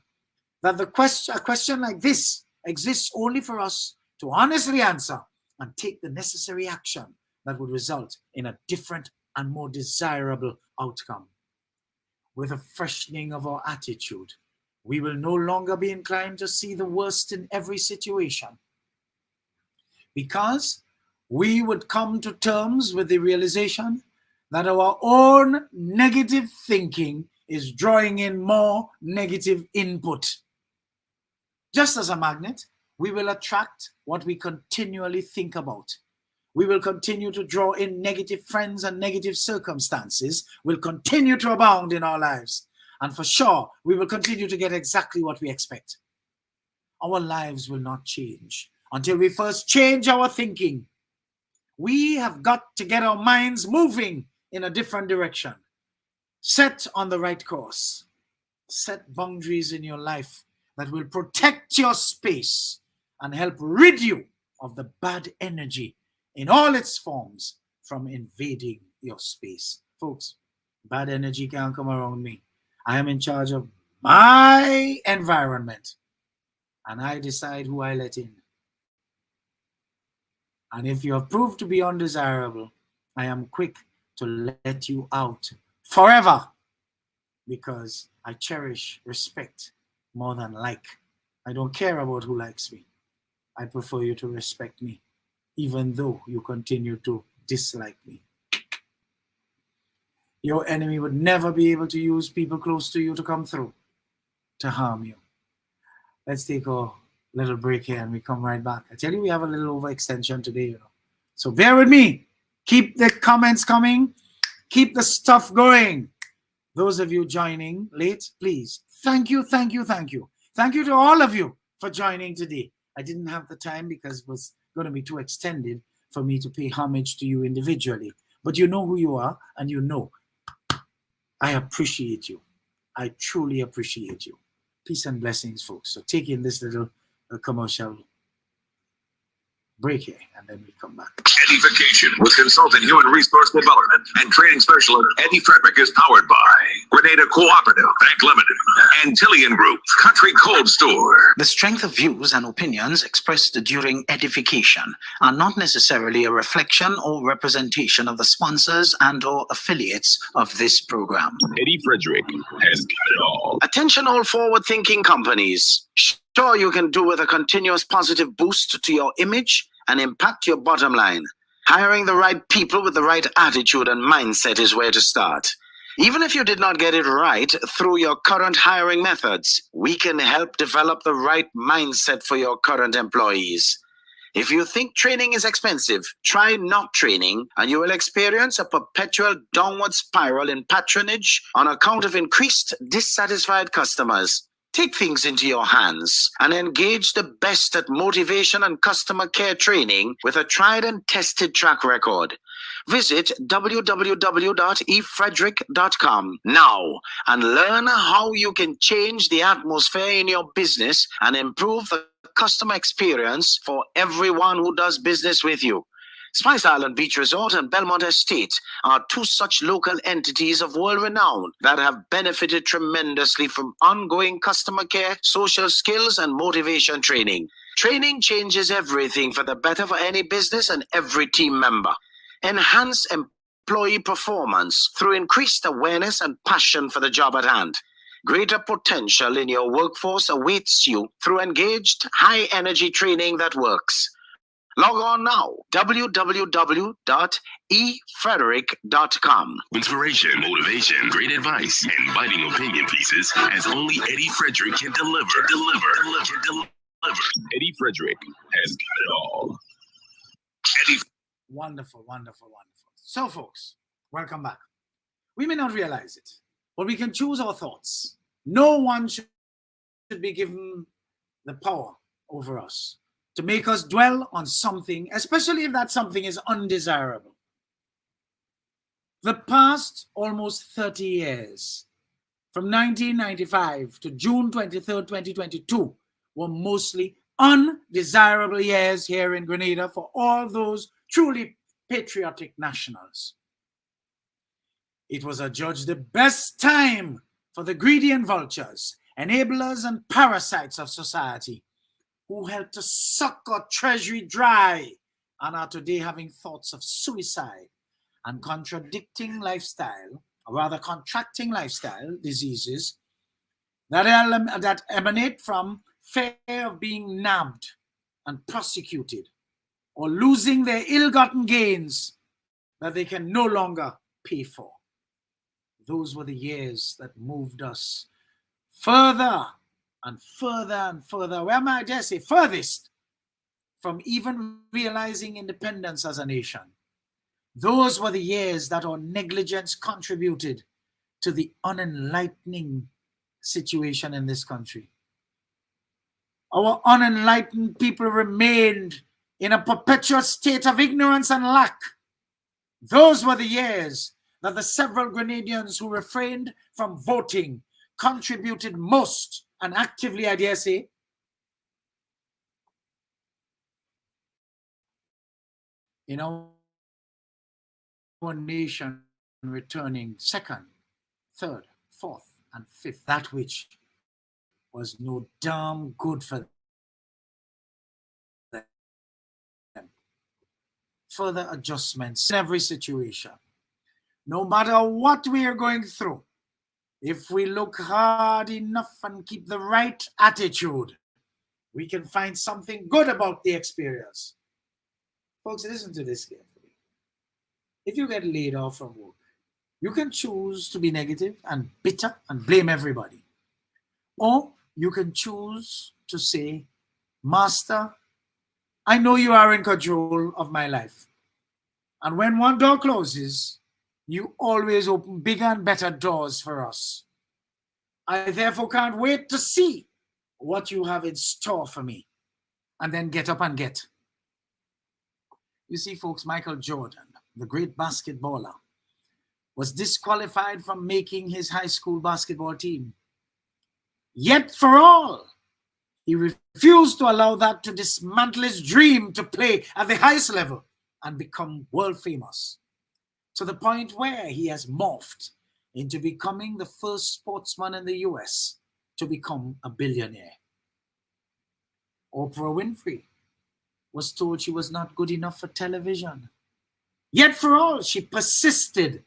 F: that a question like this exists only for us to honestly answer and take the necessary action that would result in a different and more desirable outcome. With a freshening of our attitude, we will no longer be inclined to see the worst in every situation, because we would come to terms with the realization that our own negative thinking is drawing in more negative input. Just as a magnet, we will attract what we continually think about. We will continue to draw in negative friends, and negative circumstances will continue to abound in our lives. And for sure, we will continue to get exactly what we expect. Our lives will not change until we first change our thinking. We have got to get our minds moving in a different direction. Set on the right course. Set boundaries in your life that will protect your space and help rid you of the bad energy in all its forms from invading your space. Folks, bad energy can't come around me. I am in charge of my environment, and I decide who I let in. And if you have proved to be undesirable, I am quick to let you out forever, because I cherish respect more than like. I don't care about who likes me. I prefer you to respect me, even though you continue to dislike me. Your enemy would never be able to use people close to you to come through to harm you. Let's take a little break here and we come right back. I tell you, we have a little overextension today, So bear with me. Keep the comments coming. Keep the stuff going. Those of you joining late, please. Thank you, thank you, thank you. Thank you to all of you for joining today. I didn't have the time because it was going to be too extended for me to pay homage to you individually. But you know who you are, and you know I appreciate you. I truly appreciate you. Peace and blessings, folks. So take in this little commercial break here, and then we come back.
A: Eddie-Fication with consultant human resource development and training specialist Eddie Frederick is powered by Grenada Cooperative Bank Limited, Antillian Group, Country Cold Store.
E: The strength of views and opinions expressed during edification are not necessarily a reflection or representation of the sponsors and or affiliates of this program.
A: Eddie Frederick has got it all.
E: Attention all forward-thinking companies. Sure, you can do with a continuous positive boost to your image and impact your bottom line. Hiring the right people with the right attitude and mindset is where to start. Even if you did not get it right through your current hiring methods, we can help develop the right mindset for your current employees. If you think training is expensive, try not training, and you will experience a perpetual downward spiral in patronage on account of increased dissatisfied customers. Take things into your hands and engage the best at motivation and customer care training with a tried and tested track record. Visit www.efrederick.com now and learn how you can change the atmosphere in your business and improve the customer experience for everyone who does business with you. Spice Island Beach Resort and Belmont Estate are two such local entities of world renown that have benefited tremendously from ongoing customer care, social skills, and motivation training. Training changes everything for the better for any business and every team member. Enhance employee performance through increased awareness and passion for the job at hand. Greater potential in your workforce awaits you through engaged, high-energy training that works. Log on now, www.efrederick.com.
A: Inspiration, motivation, great advice, and biting opinion pieces as only Eddie Frederick can deliver. Eddie Frederick has got it all. Eddie.
F: Wonderful, wonderful, wonderful. So, folks, welcome back. We may not realize it, but we can choose our thoughts. No one should be given the power over us to make us dwell on something, especially if that something is undesirable. The past almost 30 years, from 1995 to June 23rd, 2022, were mostly undesirable years here in Grenada for all those truly patriotic nationals. It was adjudged the best time for the greedy and vultures, enablers and parasites of society, who helped to suck our treasury dry and are today having thoughts of suicide and contracting lifestyle diseases that emanate from fear of being nabbed and prosecuted or losing their ill-gotten gains that they can no longer pay for. Those were the years that moved us further and further and further, where might I dare say furthest from even realizing independence as a nation. Those were the years that our negligence contributed to the unenlightening situation in this country. Our unenlightened people remained in a perpetual state of ignorance and lack. Those were the years that the several Grenadians who refrained from voting contributed most and actively, I dare say, in our nation returning second, third, fourth, and fifth, that which was no damn good for them. Further adjustments in every situation. No matter what we are going through, if we look hard enough and keep the right attitude, we can find something good about the experience. Folks, listen to this carefully. If you get laid off from work, you can choose to be negative and bitter and blame everybody. Or you can choose to say, Master, I know you are in control of my life. And when one door closes, you always open bigger and better doors for us. I therefore can't wait to see what you have in store for me. And then get up and get. You see, folks, Michael Jordan, the great basketballer, was disqualified from making his high school basketball team. Yet for all, he refused to allow that to dismantle his dream to play at the highest level and become world famous, to the point where he has morphed into becoming the first sportsman in the US to become a billionaire. Oprah Winfrey was told she was not good enough for television. Yet for all, she persisted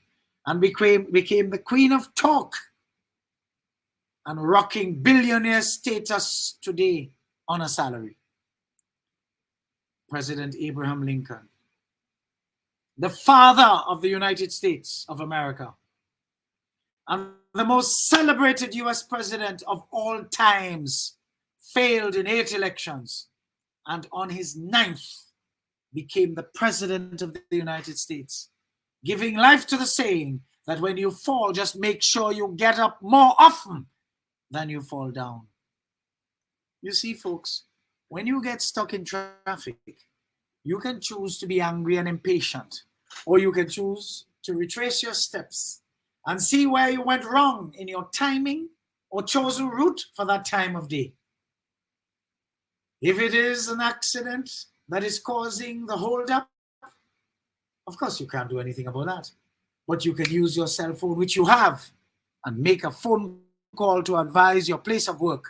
F: and became the queen of talk and rocking billionaire status today on a salary. President Abraham Lincoln, the father of the United States of America, and the most celebrated US president of all times, failed in 8 elections, and on his 9th became the president of the United States, giving life to the saying that when you fall, just make sure you get up more often than you fall down. You see, folks, when you get stuck in traffic, you can choose to be angry and impatient, or you can choose to retrace your steps and see where you went wrong in your timing or chosen route for that time of day. If it is an accident that is causing the holdup, of course you can't do anything about that. But you can use your cell phone, which you have, and make a phone call to advise your place of work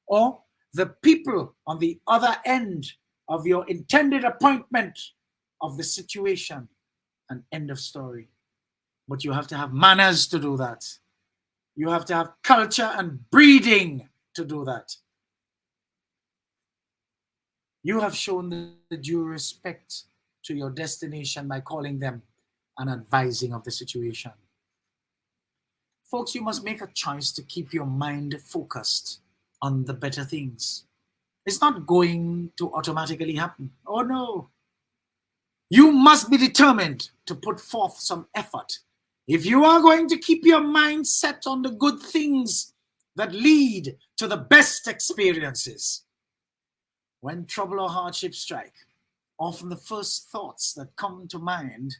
F: or the people on the other end of your intended appointment of the situation, and end of story. But you have to have manners to do that. You have to have culture and breeding to do that. You have shown the due respect to your destination by calling them and advising of the situation. Folks, you must make a choice to keep your mind focused on the better things. It's not going to automatically happen. Oh no. You must be determined to put forth some effort. If you are going to keep your mind set on the good things that lead to the best experiences. When trouble or hardship strike, often the first thoughts that come to mind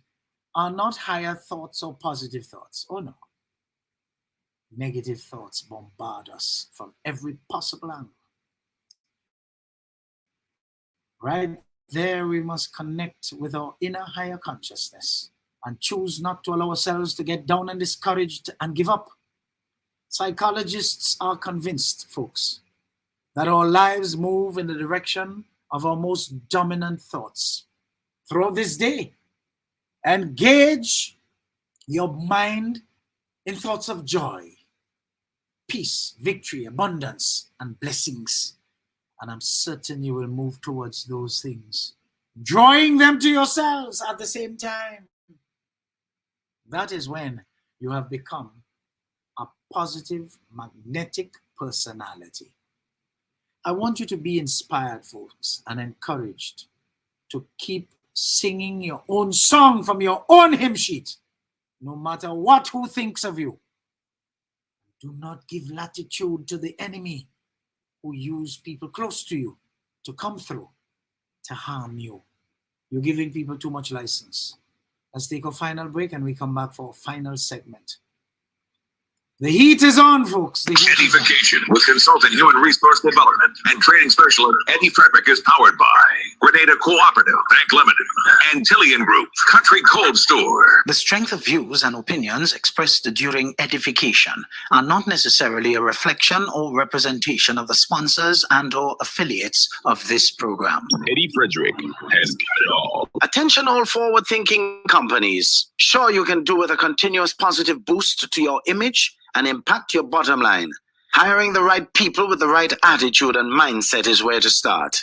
F: are not higher thoughts or positive thoughts. Oh no. Negative thoughts bombard us from every possible angle. Right there, we must connect with our inner higher consciousness and choose not to allow ourselves to get down and discouraged and give up. Psychologists are convinced, folks, that our lives move in the direction of our most dominant thoughts. Throughout this day, engage your mind in thoughts of joy, peace, victory, abundance, and blessings. And I'm certain you will move towards those things, drawing them to yourselves at the same time. That is when you have become a positive, magnetic personality. I want you to be inspired, folks, and encouraged to keep singing your own song from your own hymn sheet, no matter what who thinks of you. Do not give latitude to the enemy who use people close to you to come through to harm you. You're giving people too much license. Let's take a final break and we come back for a final segment. The heat is on, folks.
A: Eddie-Fication with consultant human resource development and training specialist Eddie Frederick is powered by Grenada Cooperative Bank Limited, Antillian Group, Country Cold Store.
E: The strength of views and opinions expressed during Eddie-Fication are not necessarily a reflection or representation of the sponsors and or affiliates of this program.
A: Eddie Frederick has got it all.
E: Attention all forward-thinking companies. Sure, you can do with a continuous positive boost to your image and impact your bottom line. Hiring the right people with the right attitude and mindset is where to start.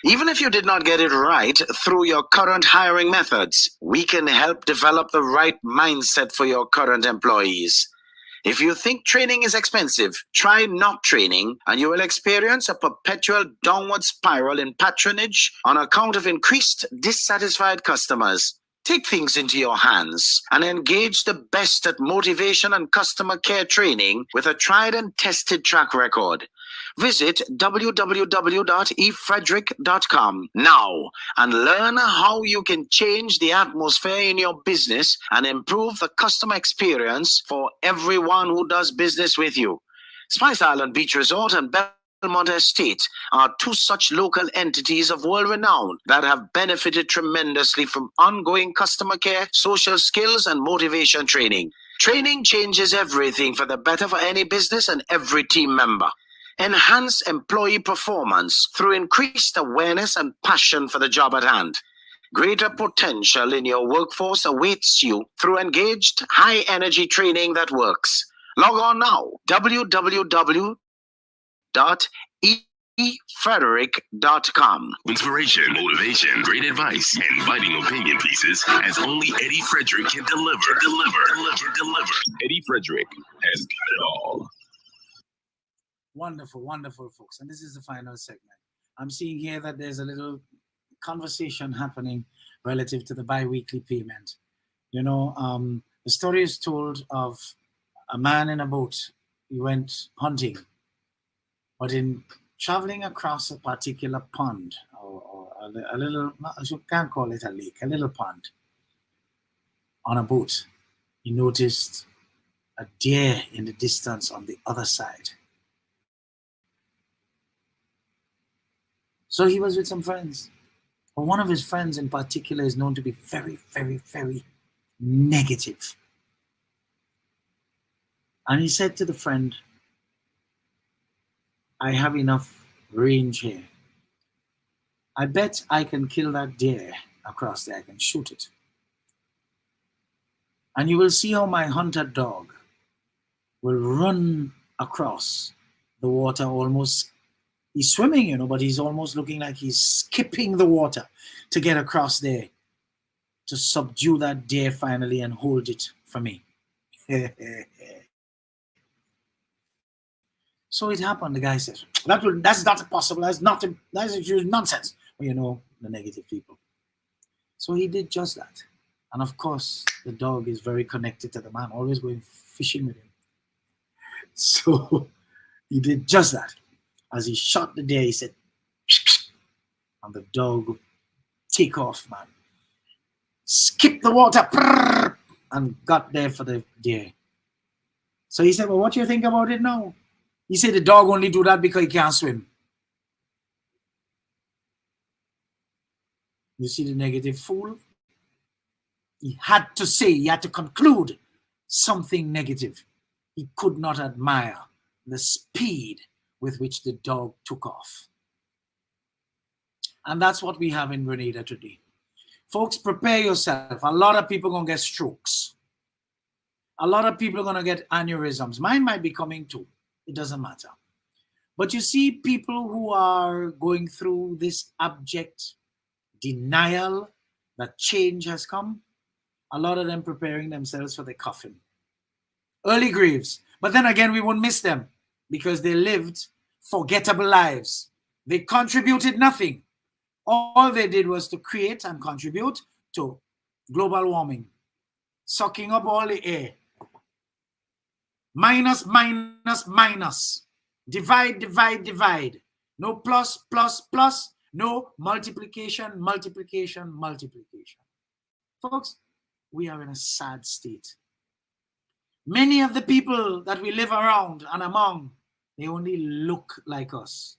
E: Even if you did not get it right through your current hiring methods, we can help develop the right mindset for your current employees. If you think training is expensive, try not training and you will experience a perpetual downward spiral in patronage on account of increased dissatisfied customers. Take things into your hands and engage the best at motivation and customer care training with a tried and tested track record. Visit www.efrederick.com now and learn how you can change the atmosphere in your business and improve the customer experience for everyone who does business with you. Spice Island Beach Resort and Belmont Estate are two such local entities of world renown that have benefited tremendously from ongoing customer care, social skills, and motivation training. Training changes everything for the better for any business and every team member. Enhance employee performance through increased awareness and passion for the job at hand. Greater potential in your workforce awaits you through engaged, high-energy training that works. Log on now, www.edifying.com.
A: Inspiration, motivation, great advice, and biting opinion pieces as only Eddie Frederick can deliver. Eddie Frederick has got it all.
F: Wonderful, wonderful, folks. And this is the final segment. I'm seeing here that there's a little conversation happening relative to the bi-weekly payment. You know, the story is told of a man in a boat. He went hunting, but in traveling across a particular pond, or a little, you can't call it a lake, a little pond, on a boat, he noticed a deer in the distance on the other side. So he was with some friends. But one of his friends in particular is known to be very, very, very negative. And he said to the friend, I have enough range here. I bet I can kill that deer across there. I can shoot it. And you will see how my hunter dog will run across the water almost. He's swimming, you know, but he's almost looking like he's skipping the water to get across there to subdue that deer finally and hold it for me. So it happened. The guy says, that's not possible. That's nonsense. Well, you know, the negative people. So he did just that. And of course, the dog is very connected to the man, always going fishing with him. So he did just that. As he shot the deer, he said, and the dog would take off, man. Skip the water, and got there for the deer. So he said, well, what do you think about it now? He said the dog only do that because he can't swim. You see the negative fool? He had to say, he had to conclude something negative. He could not admire the speed with which the dog took off. And that's what we have in Grenada today. Folks, prepare yourself. A lot of people are going to get strokes. A lot of people are going to get aneurysms. Mine might be coming too. It doesn't matter. But you see people who are going through this abject denial that change has come. A lot of them preparing themselves for the coffin. Early graves. But then again, we won't miss them because they lived forgettable lives. They contributed nothing. All they did was to create and contribute to global warming, sucking up all the air. Minus, minus, minus. Divide, divide, divide. No plus, plus, plus. No multiplication, multiplication, multiplication. Folks, we are in a sad state. Many of the people that we live around and among, they only look like us.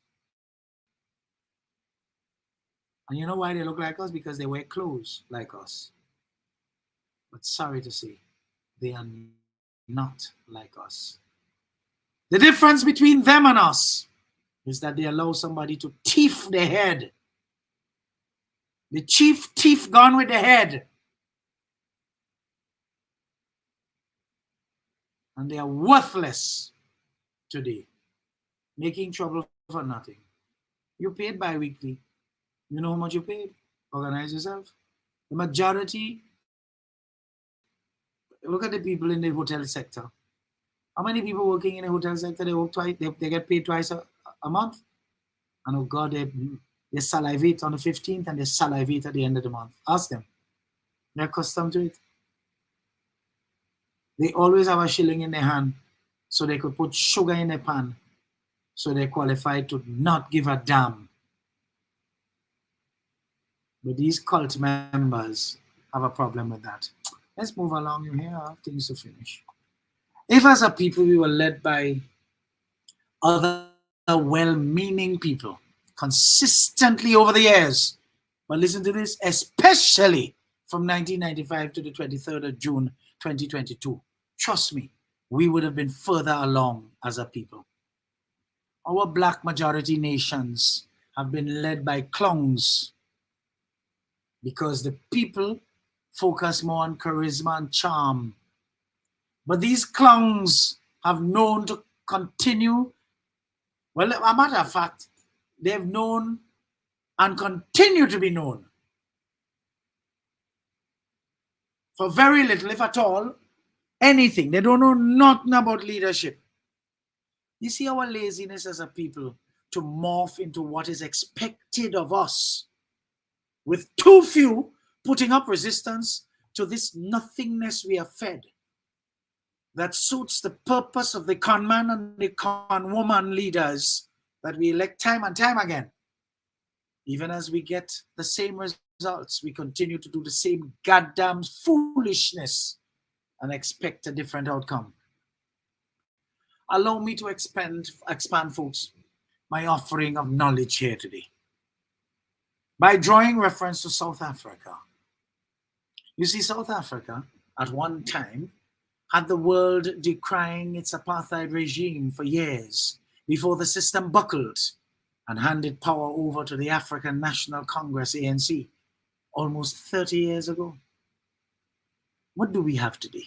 F: And you know why they look like us? Because they wear clothes like us. But sorry to say, they are not like us. The difference between them and us is that they allow somebody to thief their head. The chief thief gone with the head. And they are worthless today, making trouble for nothing. You paid bi-weekly. You know how much you paid? Organize yourself. The majority, look at the people in the hotel sector. How many people working in the hotel sector, they work twice, they get paid twice a month? And oh God, they salivate on the 15th and they salivate at the end of the month. Ask them. They're accustomed to it. They always have a shilling in their hand so they could put sugar in their pan so they're qualified to not give a damn. But these cult members have a problem with that. Let's move along in here. I have things to finish. If as a people we were led by other well-meaning people consistently over the years, but listen to this, especially from 1995 to the 23rd of June 2022, trust me, we would have been further along as a people. Our black majority nations have been led by clowns because the people focus more on charisma and charm. But these clowns have known to continue. Well, as a matter of fact, they've known and continue to be known for very little, if at all, anything. They don't know nothing about leadership. You see our laziness as a people to morph into what is expected of us, with too few putting up resistance to this nothingness we are fed that suits the purpose of the conman and the conwoman leaders that we elect time and time again. Even as we get the same results, we continue to do the same goddamn foolishness and expect a different outcome. Allow me to expand, folks, my offering of knowledge here today by drawing reference to South Africa. You see, South Africa at one time had the world decrying its apartheid regime for years before the system buckled and handed power over to the African National Congress, ANC, almost 30 years ago. What do we have today?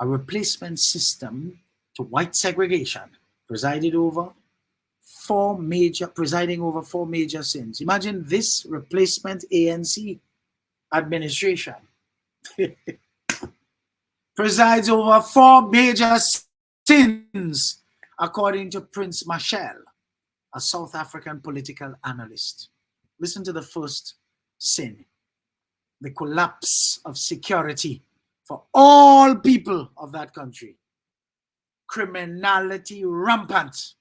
F: A replacement system to white segregation, presiding over four major sins. Imagine this replacement ANC administration presides over four major sins, according to Prince Machel, a South African political analyst. Listen to the first sin: the collapse of security for all people of that country. Criminality rampant,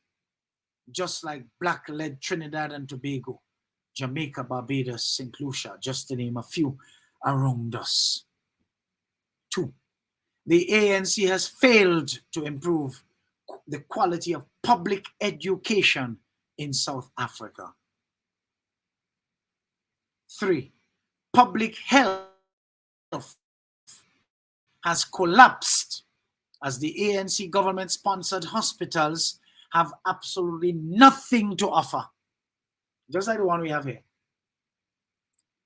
F: just like black-led Trinidad and Tobago, Jamaica, Barbados, St. Lucia, just to name a few around us. 2, the ANC has failed to improve the quality of public education in South Africa. 3, public health has collapsed as the ANC government-sponsored hospitals have absolutely nothing to offer, just like the one we have here.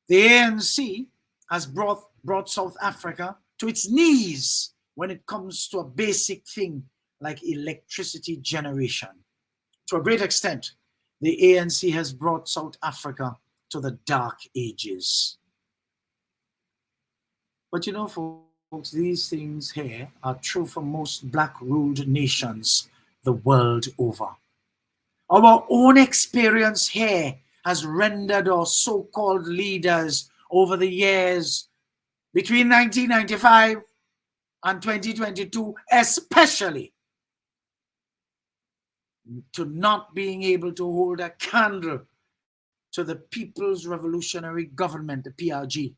F: The ANC has brought South Africa to its knees when it comes to a basic thing like electricity generation. To a great extent, the ANC has brought South Africa to the dark ages. But you know, folks, these things here are true for most black-ruled nations the world over. Our own experience here has rendered our so-called leaders over the years between 1995 and 2022, especially, to not being able to hold a candle to the People's Revolutionary Government, the PRG,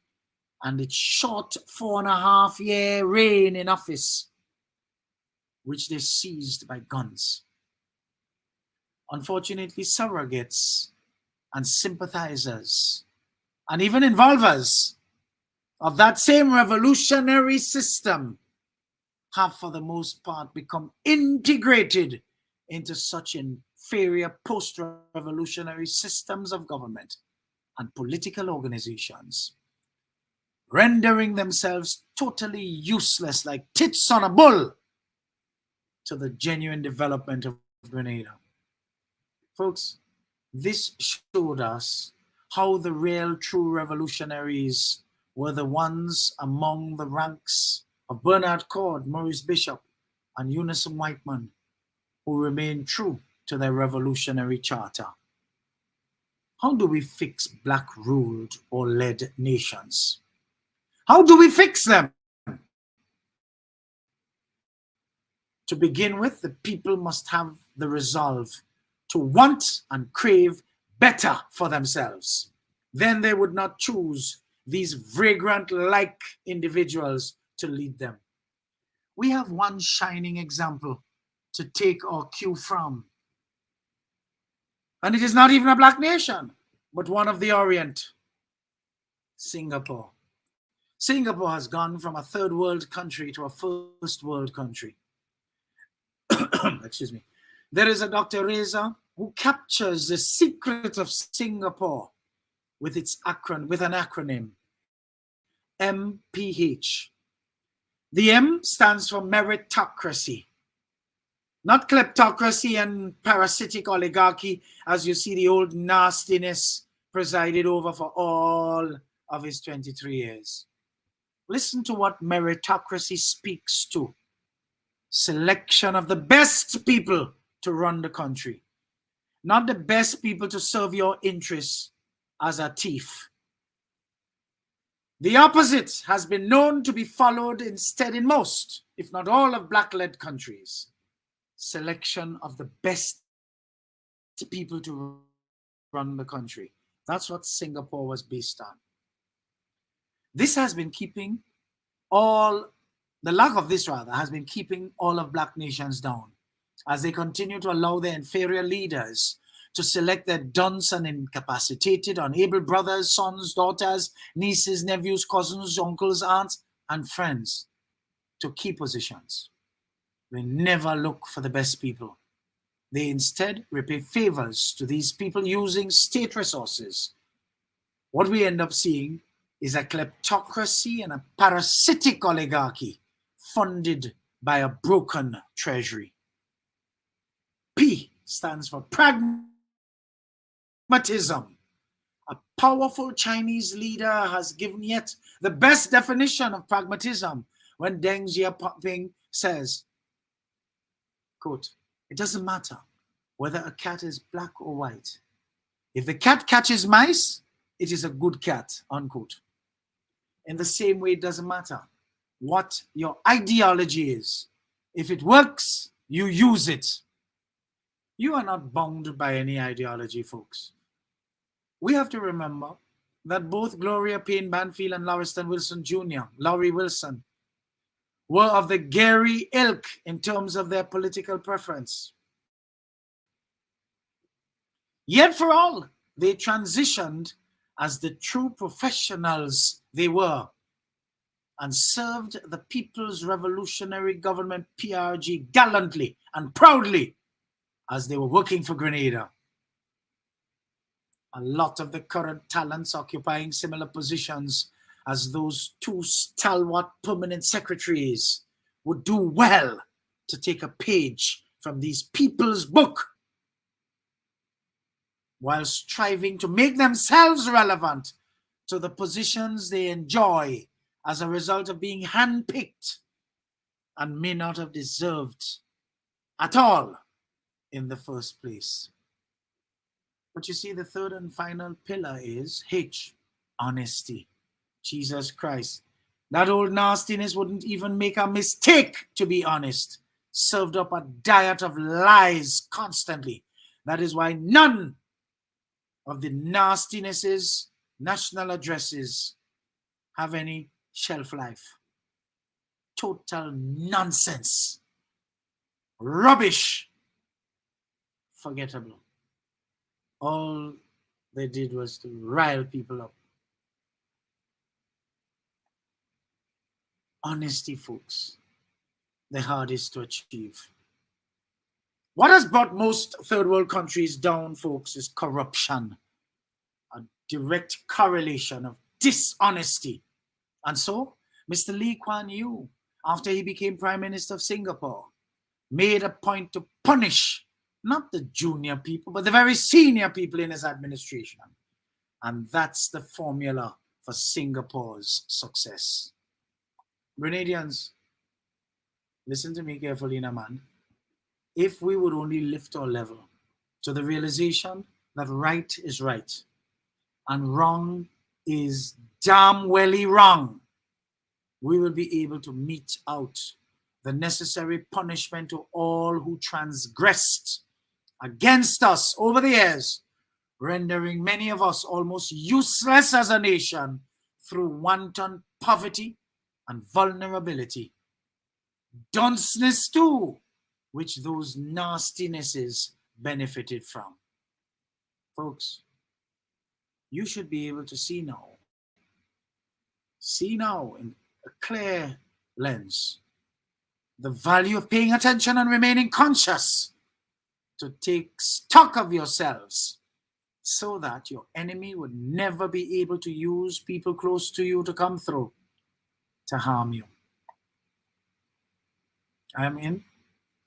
F: and its short 4.5-year reign in office, which they seized by guns. Unfortunately, surrogates and sympathizers and even involvers of that same revolutionary system have for the most part become integrated into such inferior post-revolutionary systems of government and political organizations, rendering themselves totally useless like tits on a bull to the genuine development of Grenada. Folks, this showed us how the real true revolutionaries were the ones among the ranks of Bernard Cord, Maurice Bishop, and Unison Whiteman, who remained true to their revolutionary charter. How do we fix black-ruled or led nations? How do we fix them? To begin with, the people must have the resolve to want and crave better for themselves. Then they would not choose these vagrant-like individuals to lead them. We have one shining example to take our cue from. And it is not even a black nation, but one of the Orient, Singapore. Singapore has gone from a third world country to a first world country. Excuse me. There is a Dr. Reza who captures the secret of Singapore with an acronym, MPH. The M stands for meritocracy, not kleptocracy and parasitic oligarchy, as you see the old nastiness presided over for all of his 23 years. Listen to what meritocracy speaks to. Selection of the best people to run the country, not the best people to serve your interests as a thief. The opposite has been known to be followed instead in most, if not all, of black-led countries. Selection of the best people to run the country. That's what Singapore was based on. This has been keeping the lack of this rather, has been keeping all of black nations down as they continue to allow their inferior leaders to select their dunce and incapacitated, unable brothers, sons, daughters, nieces, nephews, cousins, uncles, aunts, and friends to key positions. They never look for the best people. They instead repay favors to these people using state resources. What we end up seeing is a kleptocracy and a parasitic oligarchy funded by a broken treasury. P stands for pragmatism. A powerful Chinese leader has given yet the best definition of pragmatism when Deng Xiaoping says, quote, "It doesn't matter whether a cat is black or white. If the cat catches mice, it is a good cat," unquote. In the same way, it doesn't matter what your ideology is. If it works, you use it. You are not bound by any ideology, folks. We have to remember that both Gloria Payne Banfield and Lauriston Wilson Jr., Laurie Wilson, were of the Gary ilk in terms of their political preference. Yet for all, they transitioned as the true professionals they were and served the People's Revolutionary Government PRG gallantly and proudly as they were working for Grenada. A lot of the current talents occupying similar positions as those two stalwart permanent secretaries would do well to take a page from these people's book while striving to make themselves relevant to the positions they enjoy as a result of being handpicked and may not have deserved at all in the first place. But you see, the third and final pillar is H, honesty. Jesus Christ. That old nastiness wouldn't even make a mistake, to be honest. Served up a diet of lies constantly. That is why none of the nastinesses, national addresses have any shelf life. Total nonsense. Rubbish. Forgettable. All they did was to rile people up. Honesty, folks, the hardest to achieve. What has brought most third world countries down, folks, is corruption. A direct correlation of dishonesty. And so, Mr. Lee Kuan Yew, after he became Prime Minister of Singapore, made a point to punish not the junior people, but the very senior people in his administration. And that's the formula for Singapore's success. Grenadians, listen to me carefully, man. If we would only lift our level to the realization that right is right and wrong is damn welly wrong, we will be able to mete out the necessary punishment to all who transgressed against us over the years, rendering many of us almost useless as a nation through wanton poverty and vulnerability. Dunceness too, which those nastinesses benefited from. Folks, you should be able to see now in a clear lens the value of paying attention and remaining conscious to take stock of yourselves so that your enemy would never be able to use people close to you to come through to harm you. I am in,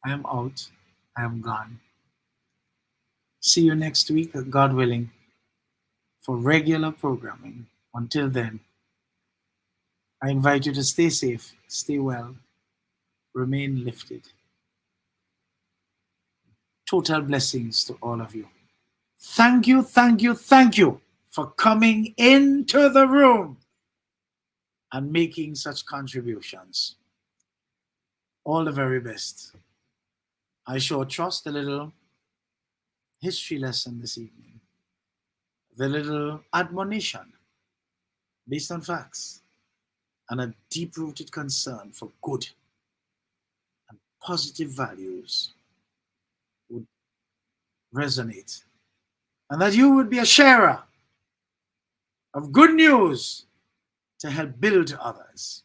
F: I am out, I am gone. See you next week, God willing, for regular programming. Until then, I invite you to stay safe, stay well, remain lifted. Total blessings to all of you. Thank you for coming into the room and making such contributions. All the very best. I sure trust a little history lesson this evening, the little admonition based on facts and a deep-rooted concern for good and positive values would resonate, and that you would be a sharer of good news to help build others,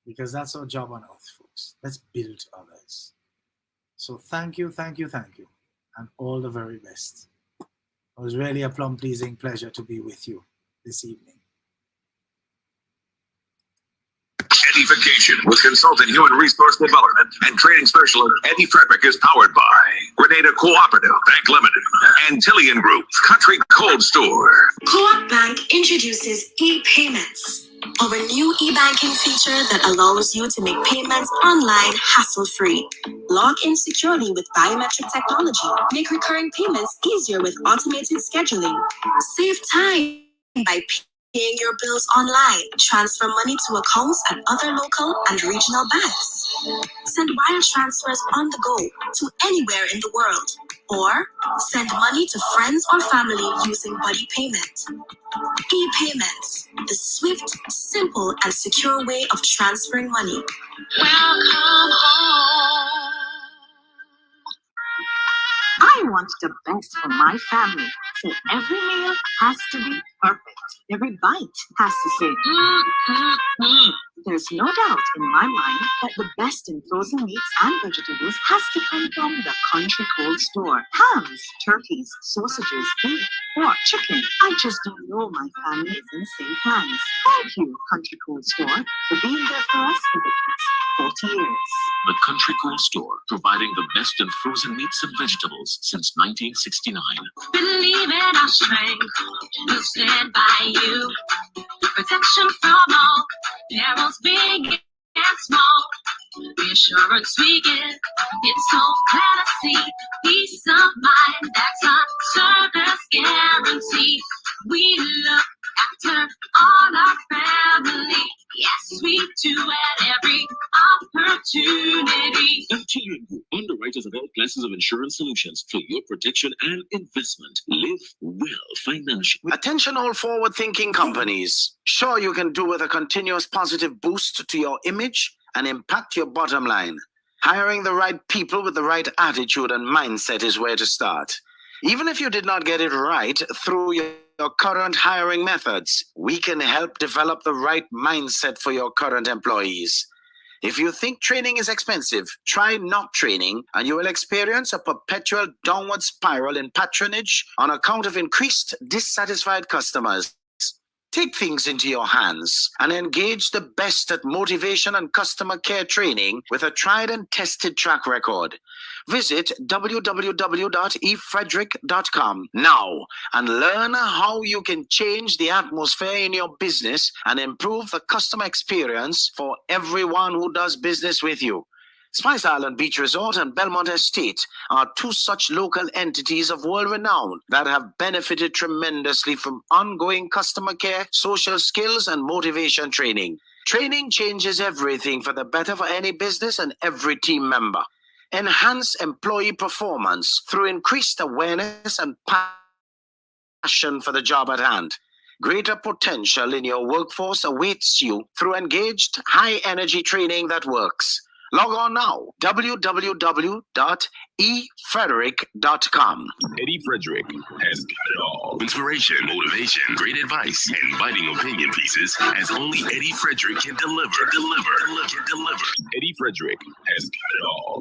F: because that's our job on earth, folks. Let's build others. So thank you, and all the very best. It was really a plum-pleasing pleasure to be with you this evening.
A: Eddie-Fication with consultant human resource development and training specialist Eddie Frederick is powered by Grenada Cooperative Bank Limited and Tillian Group Country Cold Store.
B: Co-op Bank introduces e-payments, our new e-banking feature that allows you to make payments online hassle-free. Log in securely with biometric technology. Make recurring payments easier with automated scheduling. Save time by paying your bills online. Transfer money to accounts at other local and regional banks. Send wire transfers on the go to anywhere in the world. Or send money to friends or family using buddy payment. E-payments, the swift, simple, and secure way of transferring money.
C: Welcome home. I want the best for my family, so every meal has to be perfect. Every bite has to say, There's no doubt in my mind that the best in frozen meats and vegetables has to come from the Country Cold Store. Hams, turkeys, sausages, beef, pork, chicken. I just don't know my family is in safe hands. Thank you, Country Cold Store, for being there for us for the past 40 years.
D: The Country Cold Store, providing the best in frozen meats and vegetables since 1969.
G: Believe in our strength, we'll stand by you. Protection from all perils, big and small. Reassurance we give, it's so clear to see. Peace of mind, that's our service guarantee. We look after all our family. Yes, we do at every opportunity.
D: Tillian Group, underwriters of all classes of insurance solutions for your protection and investment. Live well financially.
E: Attention all forward-thinking companies. Sure, you can do with a continuous positive boost to your image and impact your bottom line. Hiring the right people with the right attitude and mindset is where to start. Even if you did not get it right through your current hiring methods, we can help develop the right mindset for your current employees. If you think training is expensive, try not training, and you will experience a perpetual downward spiral in patronage on account of increased dissatisfied customers. Take things into your hands and engage the best at motivation and customer care training with a tried and tested track record. Visit www.efrederick.com now and learn how you can change the atmosphere in your business and improve the customer experience for everyone who does business with you. Spice Island Beach Resort and Belmont Estate are two such local entities of world renown that have benefited tremendously from ongoing customer care, social skills, and motivation training. Training changes everything for the better for any business and every team member. Enhance employee performance through increased awareness and passion for the job at hand. Greater potential in your workforce awaits you through engaged, high-energy training that works. Log on now, www.efrederick.com.
A: Eddie Frederick has got it all. Inspiration, motivation, great advice, and biting opinion pieces as only Eddie Frederick can deliver. Eddie Frederick has got it all.